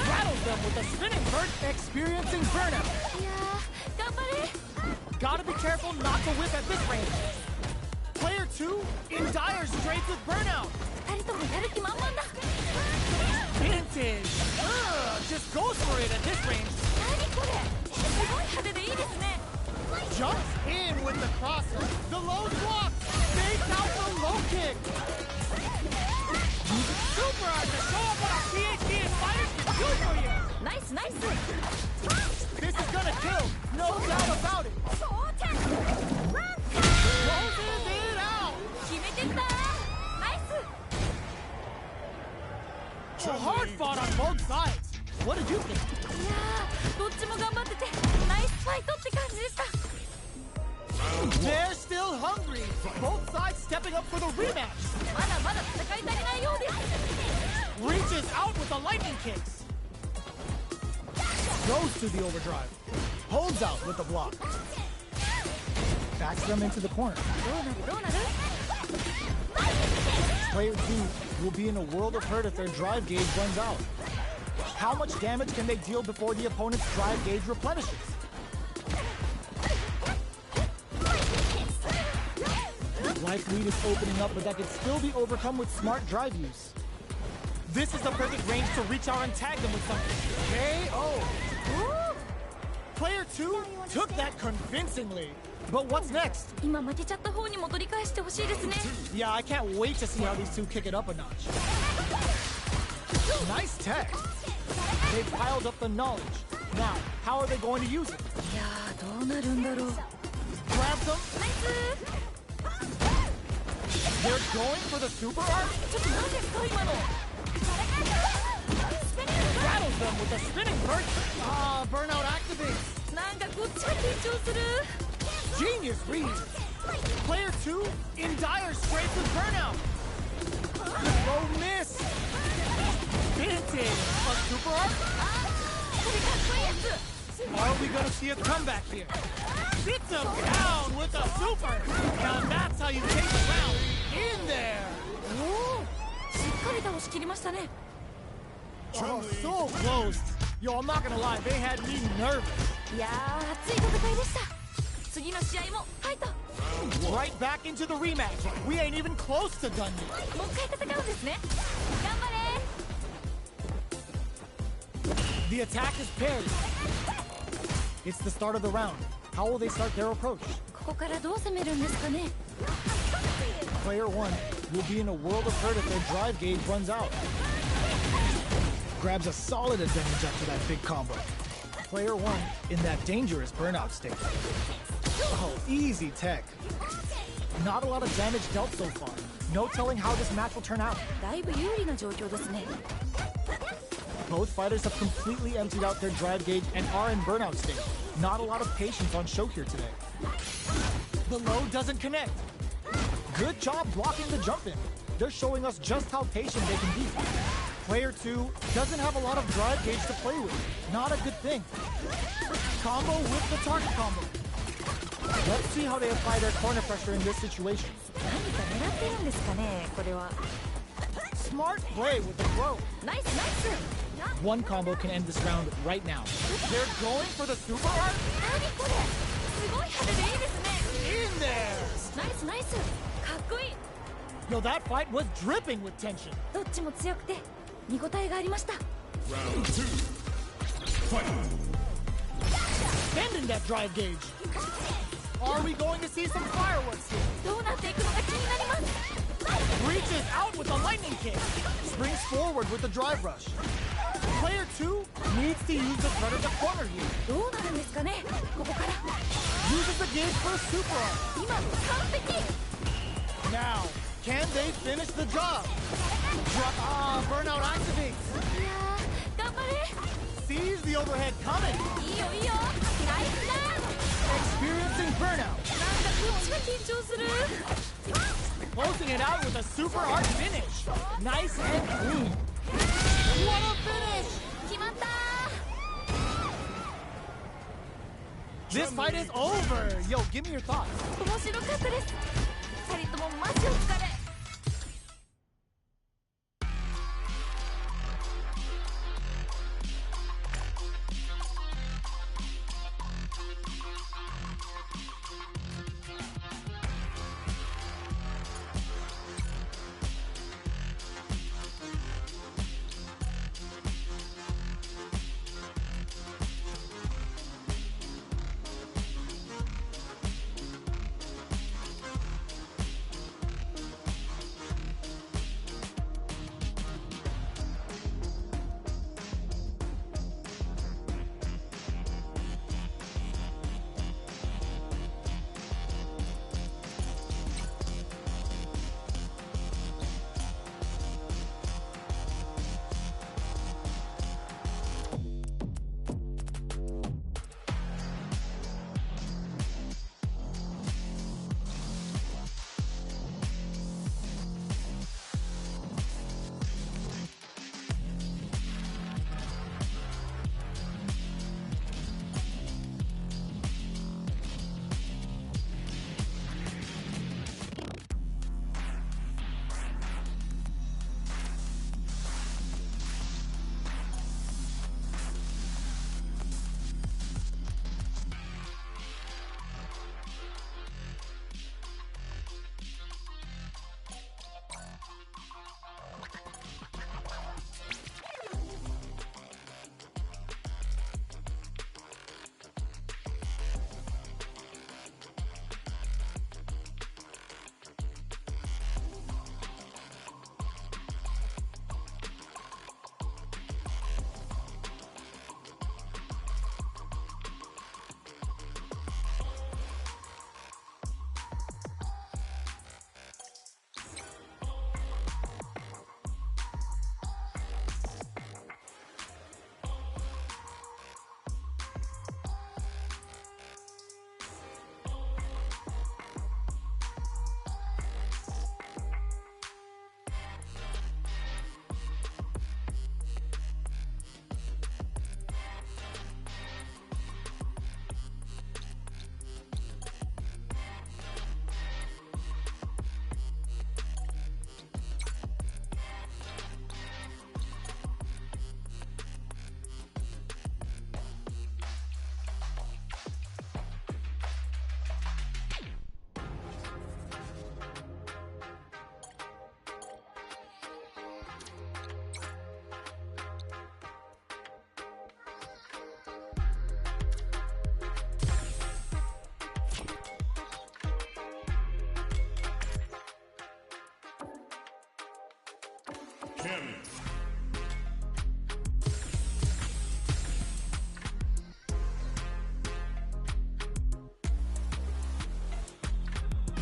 Rattles them with a spinning bird, experiencing burnout. いやー、頑張れ。 Gotta be careful not to whip at this range. Player 2 in dire straits with burnout. 二人ともやる気満々だ。 Vintage. Just goes for it at this range. 何これ。すごい派手でいいですね。 Jumps in with the crosser. The low block. Fakes out the low kick. Using super art to show up what a PhD in fighters can do for you. ナイスナイス。 This is gonna kill. No doubt about it. 到着。 Closes it out. 決めてった。ナイス。 So hard fought on both sides. What did you think? いやー、どっちも頑張っててナイスファイトって感じでした。 They're still hungry. Both sides stepping up for the rematch. まだまだ戦い足りないようです。 Reaches out with the lightning kicks. Goes to the overdrive. Holds out with the block. Backs them into the corner. どうなるどうなる。Player 2 will be in a world of hurt if their drive gauge runs out. How much damage can they deal before the opponent's drive gauge replenishes? Life lead is opening up, but that can still be overcome with smart drive use. This is the perfect range to reach out and tag them with something. KO! Player 2 took that convincingly. But what's next? 今負けちゃった方にも取り返してほしいですね。 Yeah, I can't wait to see how these two kick it up a notch. Nice tech. They've piled up the knowledge. Now, how are they going to use it? いやー、どうなるんだろう。 Grab them? ナイス。 They're going for the super art? ちょっと何ですか今の。 Rattles them with a spinning burst. Ah, burnout activates. なんかこっちが緊張する。 Genius read. Player 2 in dire straits with burnout. Low miss. Vintage. A super art? これかっこいいやつ。 Are we gonna see a comeback here? Sits him down with a super. Now that's how you take the round. In there. おお、しっかり倒しきりましたね。 Oh, so close. Yo, I'm not gonna lie, they had me nervous. いやー、熱い戦いでした。次の試合もファイト。 Right back into the rematch. We ain't even close to done yet. もう一回戦うんですね。頑張れ。 The attack is parried. It's the start of the round. How will they start their approach? ここからどう攻めるんですかね。 Player 1 will be in a world of hurt if their drive gauge runs out. Grabs a solid advantage after that big combo. Player 1 in that dangerous burnout state. Oh, easy tech. Not a lot of damage dealt so far. No telling how this match will turn out. だいぶ有利な状況ですね。 Both fighters have completely emptied out their drive gauge and are in burnout state. Not a lot of patience on show here today. The low doesn't connect. Good job blocking the jump in. They're showing us just how patient they can be. Player 2 doesn't have a lot of drive gauge to play with. Not a good thing. Combo with the target combo. Let's see how they apply their corner pressure in this situation. 何か狙ってるんですかね、これは。 Smart play with the throw. ナイスナイス。 One combo can end this round right now. They're going for the super art? 何これ。すごい派手でいいですね。 In there! ナイスナイス。かっこいい。 Yo, that fight was dripping with tension. どっちも強くて見応えがありました。 Round 2. Fight. Bending that drive gauge. Are we going to see some fireworks here? どうなっていくのか気になります。 Reaches out with a lightning kick. Springs forward with the drive rush. Player 2 needs to use the threat of the corner here. どうなるんですかね、ここから。 Uses the gauge for a super art. 今の完璧。 Now, can they finish the job? Burnout activates. いやー、頑張れ。 Sees the overhead coming. いいよいいよ。ナイスだ。 Experiencing burnout. なんかこっちが緊張する。 Closing it out with a super art finish. Nice and clean. What a finish! 決まった。 This fight is over. Yo, give me your thoughts. 面白かったです。二人ともマジお疲れ。Cammy.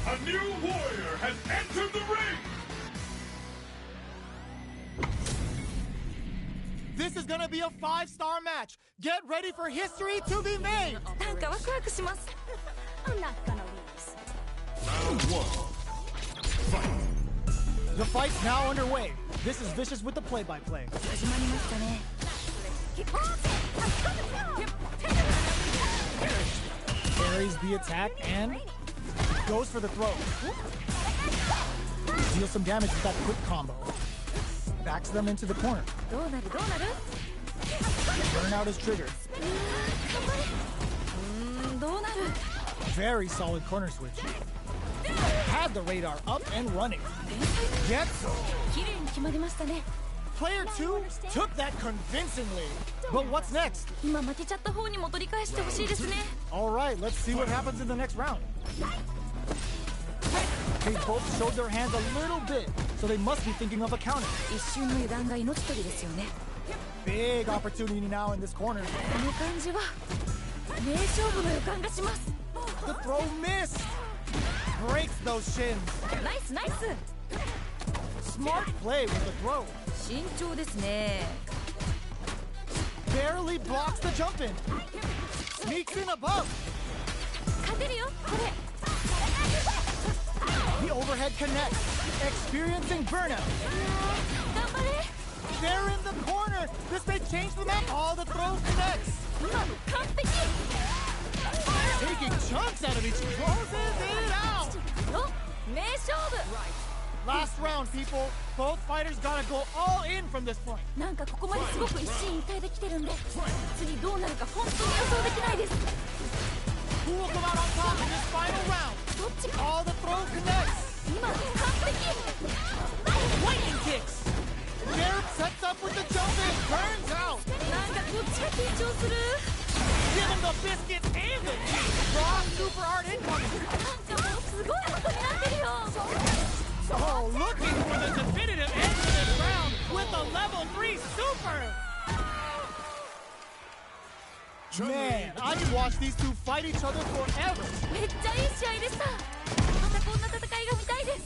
A new warrior has entered the ring! This is gonna be a 5-star match. Get ready for history to be made. なんかワクワクします。I'm not gonna lose. Round 1. Fight! The fight's now underway. This is Vicious with the play-by-play. 始まりましたね。Parries the attack and goes for the throw. Deals some damage with that quick combo. Backs them into the corner. どうなるどうなる？ Burnout is triggered. どうなる？ Very solid corner switch. Had the radar up and running. Gets 綺麗に決まりましたね。 Player 2 took that convincingly. But what's next? 今負けちゃった方にも取り返してほしいですね。 Alright, let's see what happens in the next round. They both showed their hands a little bit, so they must be thinking of a counter. 一瞬の油断が命取りですよね。 Big opportunity now in this corner. この感じは名勝負の予感がします。 The throw missed. Breaks those shins. ナイスナイス。 Smart play with the throw. 慎重ですね。 Barely blocks the jump in. Sneaks in above. 勝てるよこれ。 The overhead connects. Experiencing burnout. 頑張れ。 They're in the corner. This may change the map. All the throw connects. 今の完璧。 Taking chunks out of each. Closes it out. お、名勝負。 Last round, people. Both fighters gotta go all in from this point. なんかここまですごく一進一退できてるんで、次どうなるか本当に予想できないです。 Who will come out on top in this final round? どっちか。 All the throw connects. 今の完璧。 Lightning kicks. Garrett sets up with the jump in. Turns out. なんかこっちが緊張する。 Give him the biscuit and the cheese. Raw super hard incoming. なんかもうすごいことになってるよ。 Oh, looking for the definitive end to this round with a level 3 super. Man, I could watch these two fight each other forever. めっちゃいい試合でした。またこんな戦いが見たいです。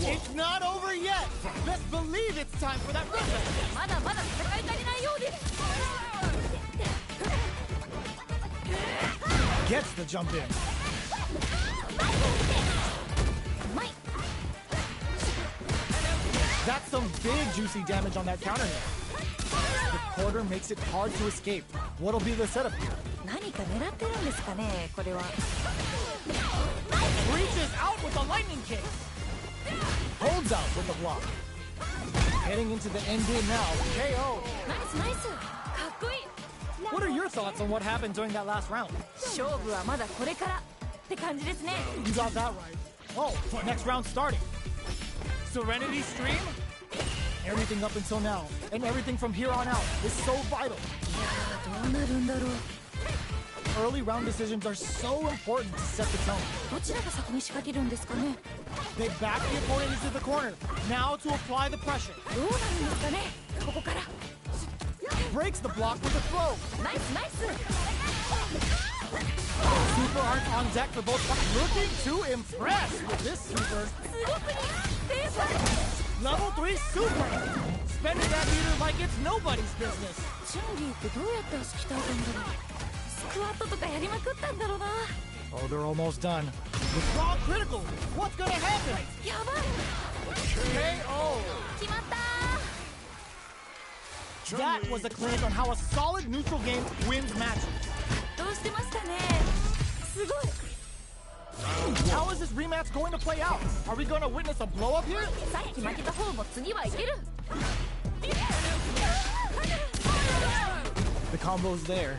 It's not over yet. Let's believe it's time for that rematch. まだまだ戦い足りないようです。 Gets the jump in. うまい。 That's some big juicy damage on that counter hit. The quarter makes it hard to escape. What'll be the setup here? 何か狙ってるんですかね、これは。 Reaches out with a lightning kick. Holds out with the block. Heading into the end game now. KO. ナイスナイス。かっこいい。 What are your thoughts on what happened during that last round? 勝負はまだこれからって感じですね。 You got that right. Oh, next round starting. Serenity Stream? Everything up until now, and everything from here on out is so vital. どうなるんだろう。 Early round decisions are so important to set the tone. どちらが先に仕掛けるんですかね。 They back the opponent into the corner. Now to apply the pressure. どうなるんですかね。ここから。 Breaks the block with a throw. ナイスナイス。 Super arts on deck for both. Looking to impress with this super. すごく似合ってます。 Level 3 super. Spending that meter like it's nobody's business. チュンリーってどうやって足鍛えたんだろう。スクワットとかやりまくったんだろうな。 Oh, they're almost done. With raw critical. What's gonna happen? やばい。 KO. 決まった。 That was a clinic on how a solid neutral game wins matches. どうしてましたね。すごい。 How is this rematch going to play out? Are we going to witness a blow up here? さっき負けた方も次はいける。 The combo's there.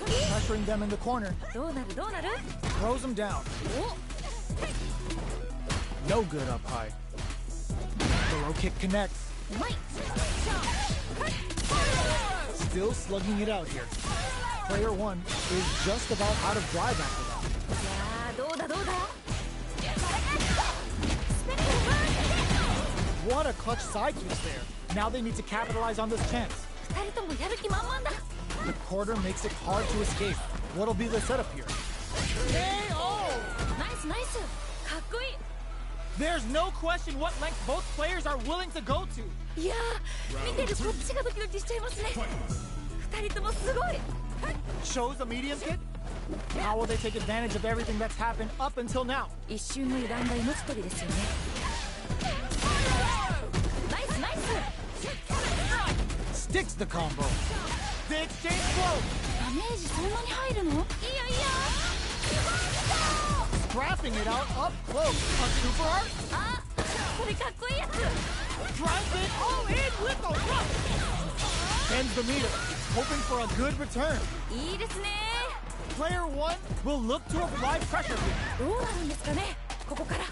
Pressuring them in the corner. どうなるどうなる。 Throws them down. お、 No good up high. The low kick connects. うまい。 Still slugging it out here. Player 1 is just about out of drive after that. いやー、どうだどうだ。 One What a clutch side twist there. Now they need to capitalize on this chance. 二人ともやる気満々だ The quarter makes it hard to escape. What'll be the setup here? KO! ナイスナイスかっこいい There's no question what length both players are willing to go to. いやー見てるこっちがドキドキしちゃいますね二人ともすごい Shows a medium kick? How will they take advantage of everything that's happened up until now? 一瞬の油断が命取りですよねナイスナイス Sticks the combo. The exchange blow. ダメージそんなに入るのいやいや Scrapping it out up close. A super art? あこれかっこいいやつ Drive it all in with the rush. Bends the meter, hoping for a good return. いいですね Player 1 will look to apply pressure here. どうなるんですかねここから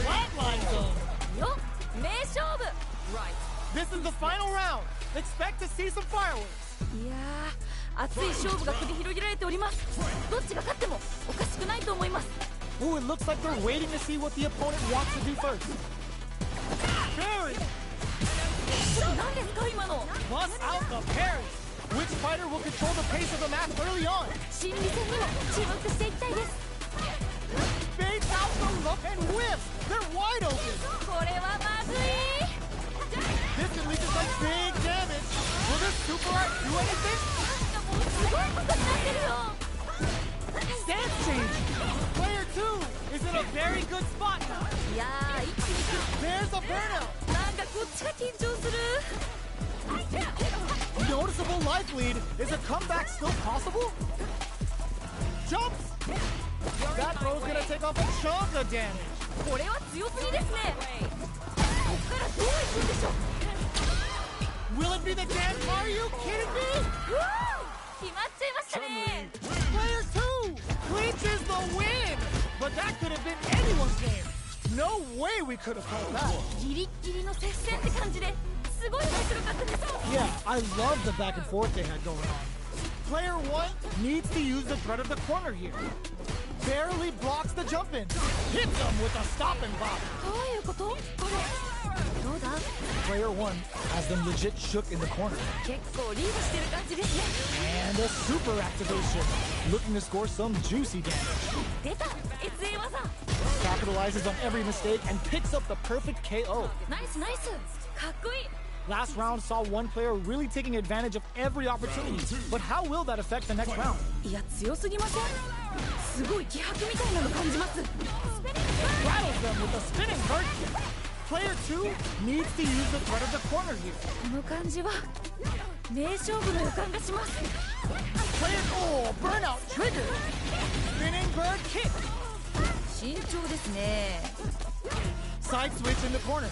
Flatline zone. よ名勝負 This is the final round. Expect to see some fireworks. いやー熱い勝負が繰り広げられておりますどっちが勝ってもおかしくないと思います Ooh, it looks like they're waiting to see what the opponent wants to do first. Parry! 何ですか今の Bust out the parry. Which fighter will control the pace of the match early on? 心理戦にも注目していきたいです Baits out the look and whips. They're wide open. これはまずい This unleashes like big damage. Will this super art do anything? なんかもうすごいことになってるよ Stance change. Player 2 is in a very good spot now. いやー一気に来る There's a burnout. なんかこっちが緊張する Noticeable life lead. Is a comeback still possible? Jumps. That throw's gonna take off a chunk of damage. これは強すぎですねこっからどういくんでしょう Will it be the dance? Are you kidding me? 決まっちゃいましたね Player 2 clinches the win. But that could have been anyone's game. No way we could have called that. ギリッギリの接戦って感じですごい面白かったです Yeah, I love the back and forth they had going on. Player 1 needs to use the threat of the corner here. Barely blocks the jump in. Hits them with a stop and bop. どういうことこれどうだ Player 1 has them legit shook in the corner. 結構リードしてる感じですね And a super activation. Looking to score some juicy damage. 出た SA 技 Capitalizes on every mistake and picks up the perfect KO. ナイスナイスかっこいい Last round saw one player really taking advantage of every opportunity. But how will that affect the next round? いや強すぎませんすごい気迫みたいなの感じます Rattles them with a spinning bird kick. Player 2 needs to use the threat of the corner here. この感じは名勝負の予感がします Player burnout trigger. Spinning bird kick. 慎重ですね Side switch in the corner.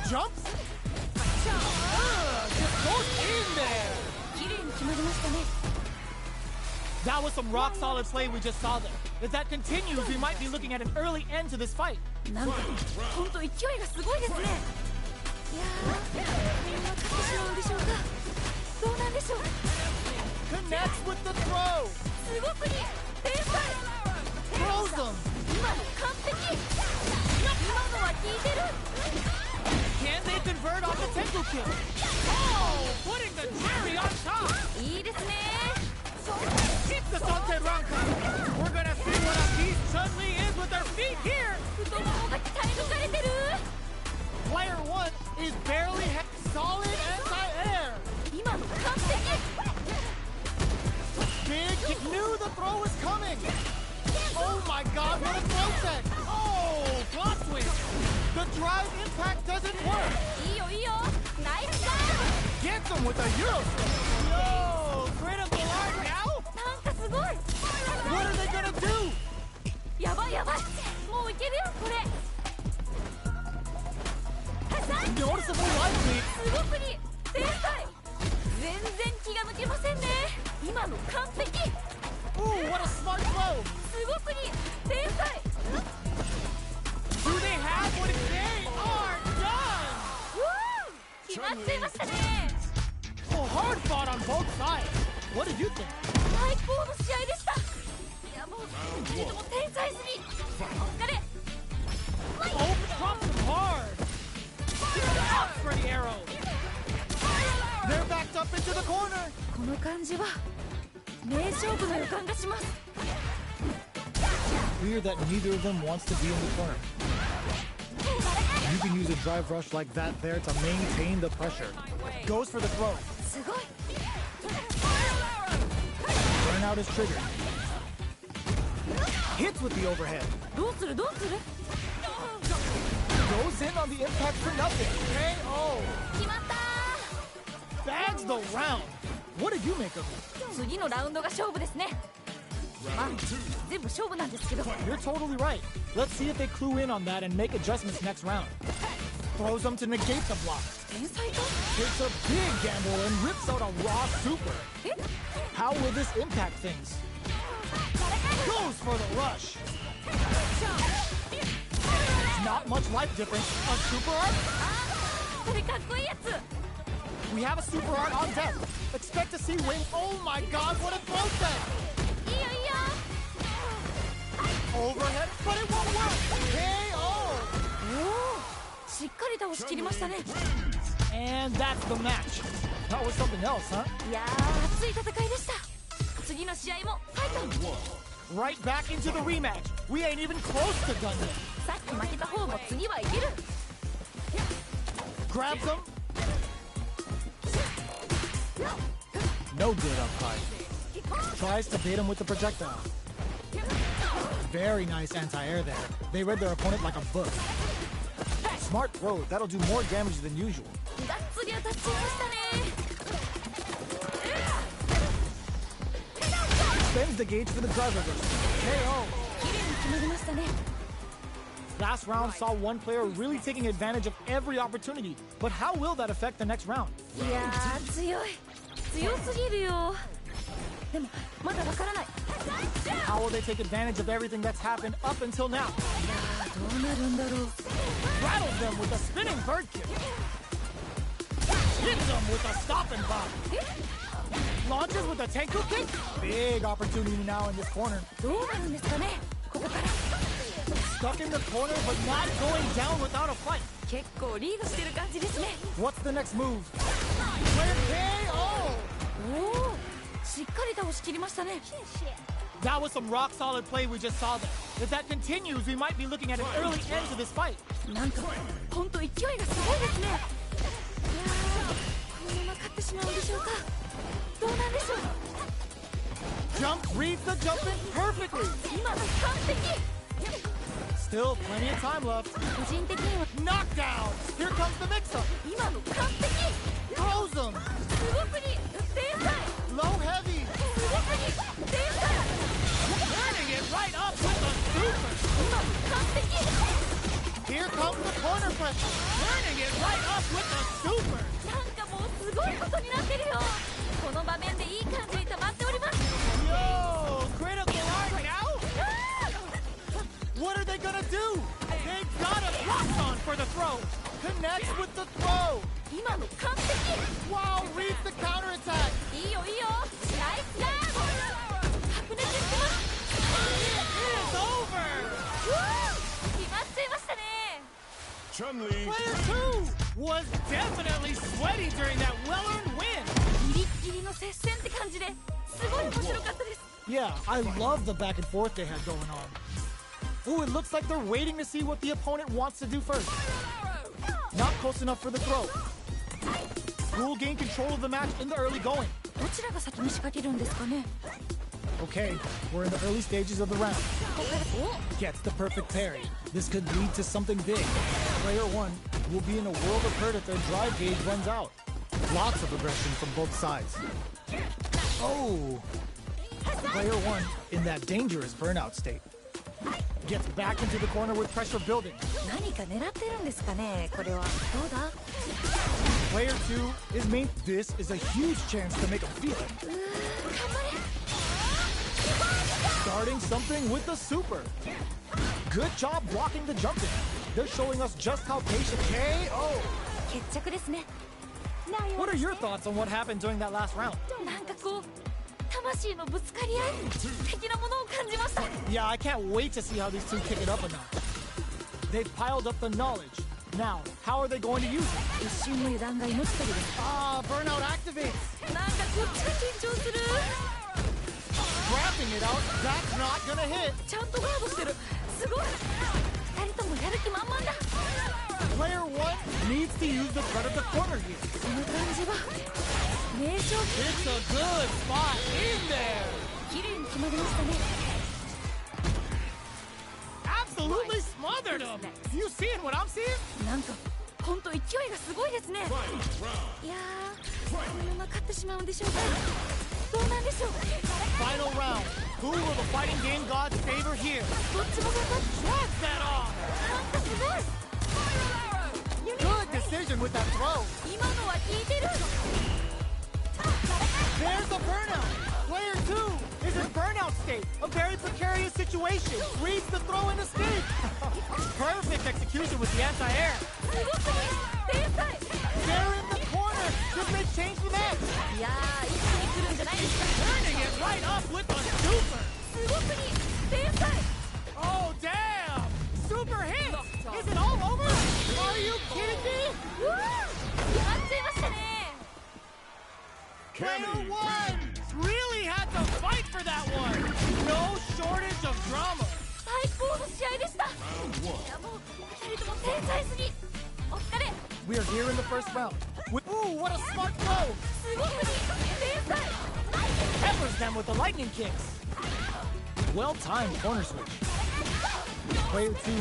Jumps. Just goes in there. 綺麗に決まりましたね That was some rock solid play we just saw there. If that continues, we might be looking at an early end to this fight. なんか本当勢いがすごいですねいやーみんな勝ってしまうんでしょうかどうなんでしょう Connects with the throw. すごくいい天才 Throws them. 今の完璧今のは効いてる Can they convert on the Tenko kill? Oh, putting the cherry on top. いいですね It's the Sunset Ranka. We're gonna see what a beast Chun-Li is with her feet here. 太ももが鍛え抜かれてる Player 1 is barely solid anti-air. 今の完璧 Big kick. Knew the throw was coming. Oh my god, what a throw set. Oh, plot twist. The drive impact doesn't work. いいよいいよナイスだ Gets him with a Euro step. Yo, critical art now? なんかすごい What are they gonna do? やばいやばいもういけるよこれ Noticeable life lead. すごくに天才全然気が抜けませんね今の完璧 Ooh, what a smart throw. すごくに天才 Do they have what they are done? 決まっちゃいましたね Oh, hard fought on both sides. What did you think? 最高の試合でしたいやもう2人とも天才すぎお疲れ Oh, drops him hard. Out for the arrow. They're backed up into the corner. この感じは名勝負の予感がします。 Clear that neither of them wants to be in the corner. You can use a drive rush like that there to maintain the pressure. Goes for the throw. すごい。 Burnout is triggered. Hits with the overhead. どうするどうする。 Goes in on the impact for nothing. KO. 決まったー。 Bags the round. What did you make of it? 次のラウンドが勝負ですね。まあ全部勝負なんですけど。 You're totally right. Let's see if they clue in on that and make adjustments next round. Throws them to negate the block. 天才か。 Takes a big gamble and rips out a raw super. え How will this impact things? Goes for the rush. Not much life difference. A super art? それかっこいいやつ。 We have a super art on deck. Expect to see wing. Oh my god, what a throw set! いいよいいよ。 Overhead, but it won't work. KO. おお、しっかり倒しきりましたね。 And that's the match. That was something else, huh? いやー熱い戦いでした。次の試合もファイト。 Right back into the rematch. We ain't even close to done yet. さっき負けた方も次はいける。 Grabs him. No good up high. Tries to bait him with the projectile. Very nice anti-air there. They read their opponent like a book. Smart throw. That'll do more damage than usual. がっつり当たっちゃいましたね。 Spends the gauge for the drive reversal. KO. 綺麗に決まりましたね。 Last round saw one player really taking advantage of every opportunity. But how will that affect the next round? いやー強い。強すぎるよ。でもまだわからない。 How will they take advantage of everything that's happened up until now? どうなるんだろう。 Rattles them with a spinning bird kick. Hits them with a stop and pop. Launches with a Tenku kick. Big opportunity now in this corner. どうなるんですかね。ここから。 Stuck in the corner but not going down without a fight. 結構リードしてる感じですね。 What's the next move? Player KO. おお、しっかり倒しきりましたね。 That was some rock solid play we just saw there. If that continues, we might be looking at an early end to this fight. なんか本当勢いがすごいですね。いやーこのまま勝ってしまうんでしょうか。どうなんでしょう。 Jump reads the jump in perfectly. 今の完璧。 Still plenty of time left. 個人的には Knockdown. Here comes the mix-up. 今の完璧。 Throws him. すごすぎ。天才。 Low heavy. すごすぎ。天才。 Turning it right up with the super. 今の完璧。 Here comes the corner press. Turning it right up with the super. なんかもうすごいことになってるよ。この場面でいい感じに溜まっております。 Yo, critical art now? What are they gonna do? They got a block on for the throw. Connects with the throw. 今の完璧。 Wow, reads the counter attack. いいよいいよ。ナイスガード。白熱してます。 It's over. 決まっちゃいましたね。 Chun-Li. Player 2 was definitely sweaty during that well-earned win. ギリギリの接戦って感じですごい面白かったです。 Yeah, I love the back and forth they had going on. Ooh, it looks like they're waiting to see what the opponent wants to do first. Not close enough for the throw. Guile gained control of the match in the early going. どちらが先に仕掛けるんですかね。 Okay, we're in the early stages of the round. ここから Gets the perfect parry. This could lead to something big. Player 1 will be in a world of hurt if their drive gauge runs out. Lots of aggression from both sides. Oh! Player 1 in that dangerous burnout state. Gets back into the corner with pressure building. 何か狙ってるんですかね。これはどうだ。 Player 2 is main. This is a huge chance to make a feel it. 頑張れ。 Starting something with the super. Good job blocking the jumping. They're showing us just how patient KO. 決着ですね。 What are your thoughts on what happened during that last round? なんかこう魂のぶつかり合い的なものを感じました。 Yeah, I can't wait to see how these two kick it up a notch. They've piled up the knowledge, Now, how are they going to use it? 一瞬の油断が命取りです Ah, burnout activates. なんかこっちが緊張する Grabbing it out, that's not gonna hit. ちゃんとガードしてるすごい二人ともやる気満々だ Player 1 needs to use the front of the corner here. この感じは名勝 It's a good spot in there. 綺麗に決まりましたね Absolutely smothered him. You seeing what I'm seeing? なんか本当勢いがすごいですね Final round. いやーこのまま勝ってしまうんでしょうかどうなんでしょう Final round. Who will the fighting game gods favor here? どっちも頑張って Shrug that off. なんかすごい Good decision with that throw. 今のは効いてる There's the burnout. Player 2 is in burnout state. A very precarious situation. Reads the throw and escape. Perfect execution with the anti-air. すごくいい天才 They're in the corner. This may change the match. いやー一気に来るんじゃないですか Turning it right up with a super. すごくいい天才 Oh, damn. Super hit. Is it all over? Are you kidding me? うわーやっちゃいましたね Player Cammy. 1 really had to fight for that one. No shortage of drama. 最高の試合でした Round い one. やもう二人とも天才すぎお疲れ We are here in the first round. Ooh, what a smart throw. すごくいい天才 Peppers them with the lightning kicks. Well-timed corner switch. Player 2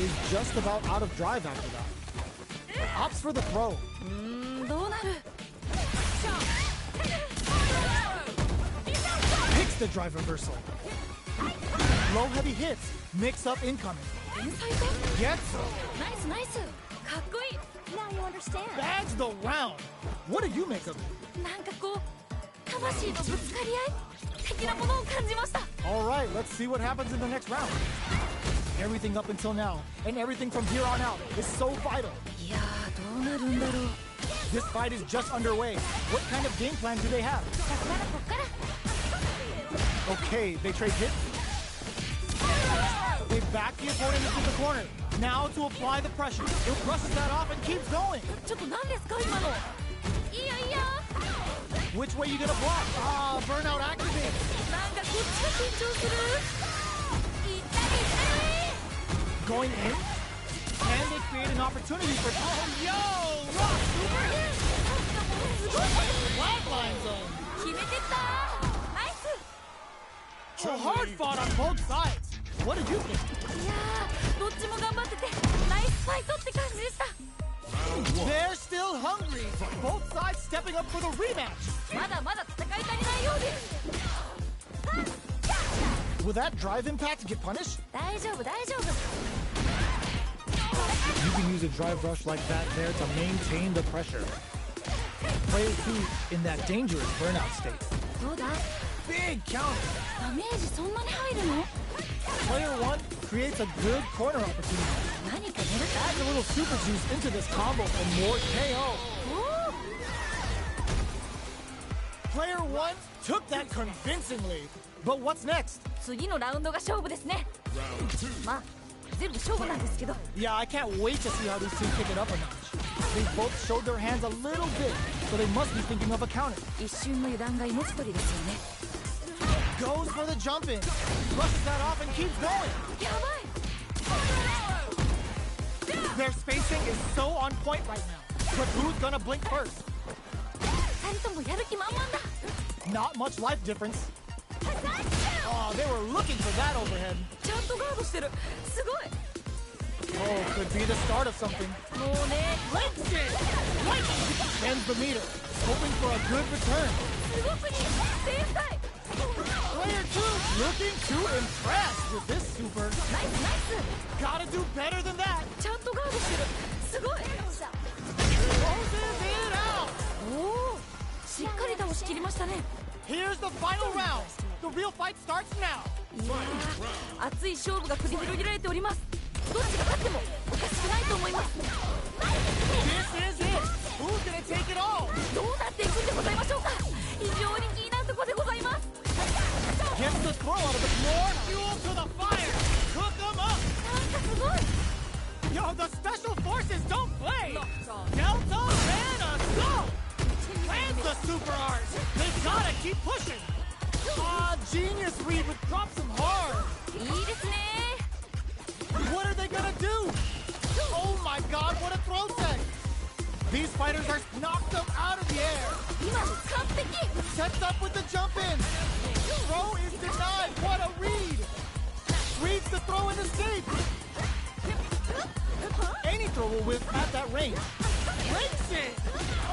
is just about out of drive after that. Opts for the throw. どうなる Picks the drive reversal. Low heavy hits. Mix up incoming. 天才か Gets him. ナイスナイスかっこいい Now you understand Bags the round. What do you make of it? なんかこう魂のぶつかり合い的なものを感じました All right, let's see what happens in the next round. Everything up until now, and everything from here on out, is so vital. いやーどうなるんだろう This fight is just underway. What kind of game plan do they have? だからこっから Okay, they trade hits. They back the opponent into the corner. Now to apply the pressure. It brushes that off and keeps going. ちょっと何ですか今のいやいや Which way you gonna block? Ah, burnout activates. なんかこっちが緊張する痛い痛い Going in? Can they create an opportunity for... Oh, yo! Rock! すごい Flatline zone. 決めてったナイス So hard fought on both sides. What did you think? いやーどっちも頑張っててナイスファイトって感じでした They're still hungry. Both sides stepping up for the rematch. まだまだ戦い足りないようです Will that drive impact get punished? 大丈夫大丈夫 You can use a drive rush like that there to maintain the pressure. Player 2 in that dangerous burnout state. どうだ Big counter. ダメージそんなに入るの Player 1 creates a good corner opportunity. 何か狙った Adds a little super juice into this combo for more KO. お Player 1 took that convincingly. But what's next? 次のラウンドが勝負ですね Round two. まあ全部勝負なんですけど Yeah, I can't wait to see how these two kick it up a notch. They both showed their hands a little bit, so they must be thinking of a counter. 一瞬の油断が命取りですよね Goes for the jump in. Brushes that off and keeps going. やばい Their spacing is so on point right now. But who's gonna blink first? 二人ともやる気満々だ Not much life difference. Oh, they were looking for that overhead. ちゃんとガードしてるすごい Oh, could be the start of something. もうね Links it! Ends the meter, hoping for a good return. すごくいい天才 Player 2 looking to impress with this super. ナイスナイス Gotta do better than that. ちゃんとガードしてるすごい Closes it out. おおしっかり倒しきりましたね Here's the final round. The real fight starts now. いやー熱い勝負が繰り広げられておりますどっちが勝ってもおかしくないと思います This is it. Who's gonna take it all? どうなっていくんでございましょうか非常に気になるところでございます Gets the throw out of the floor. Fuel to the fire. Cook them up. なんかすごい Yo, the special forces don't super art! They gotta keep pushing! Ah, genius read with drops them hard! いいですね What are they gonna do? Oh my god, what a throw tech! These fighters are knocked them out of the air! 今の完璧 Sets up with the jump in! Throw is denied! What a read! Reads the throw and escape! Any throw will whip at that range. Breaks it!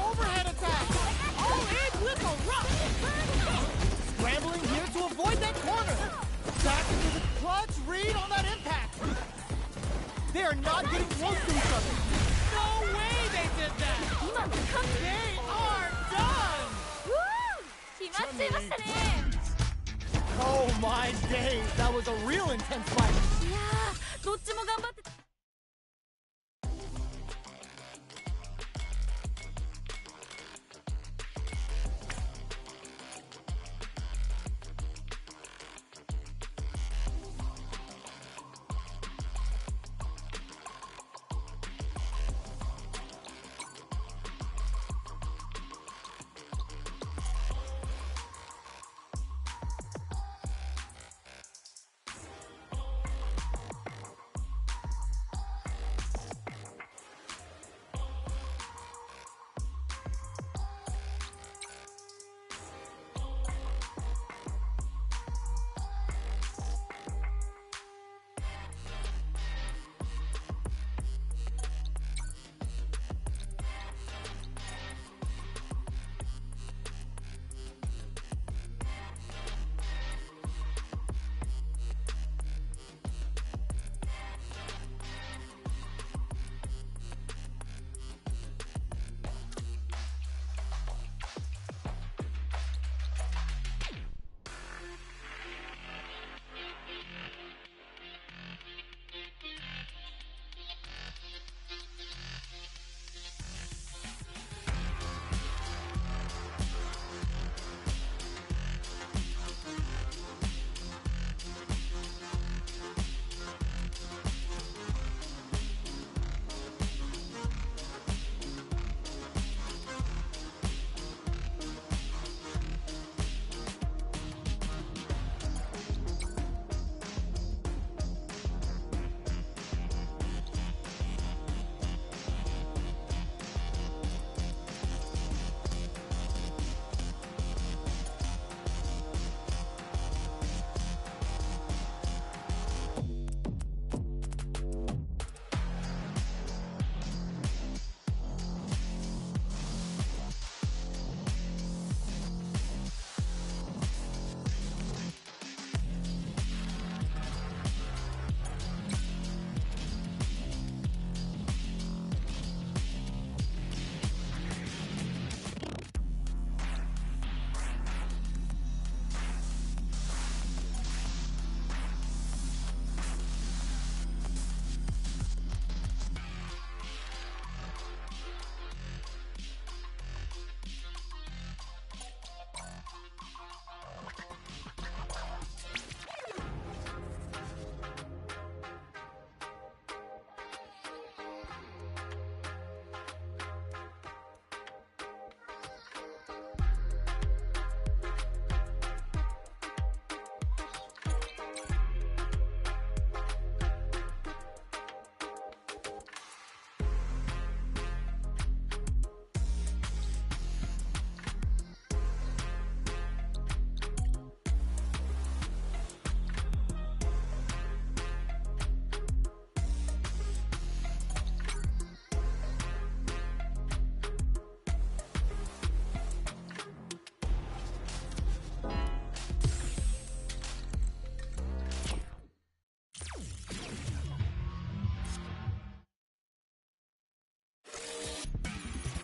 Overhead attack! All in with a rush! Scrambling here to avoid that corner! Back into the clutch read on that impact! They are not getting close to each other! No way they did that! 今の完璧 They are done! 決まっちゃいましたね Oh my days! That was a real intense fight! いやーどっちも頑張って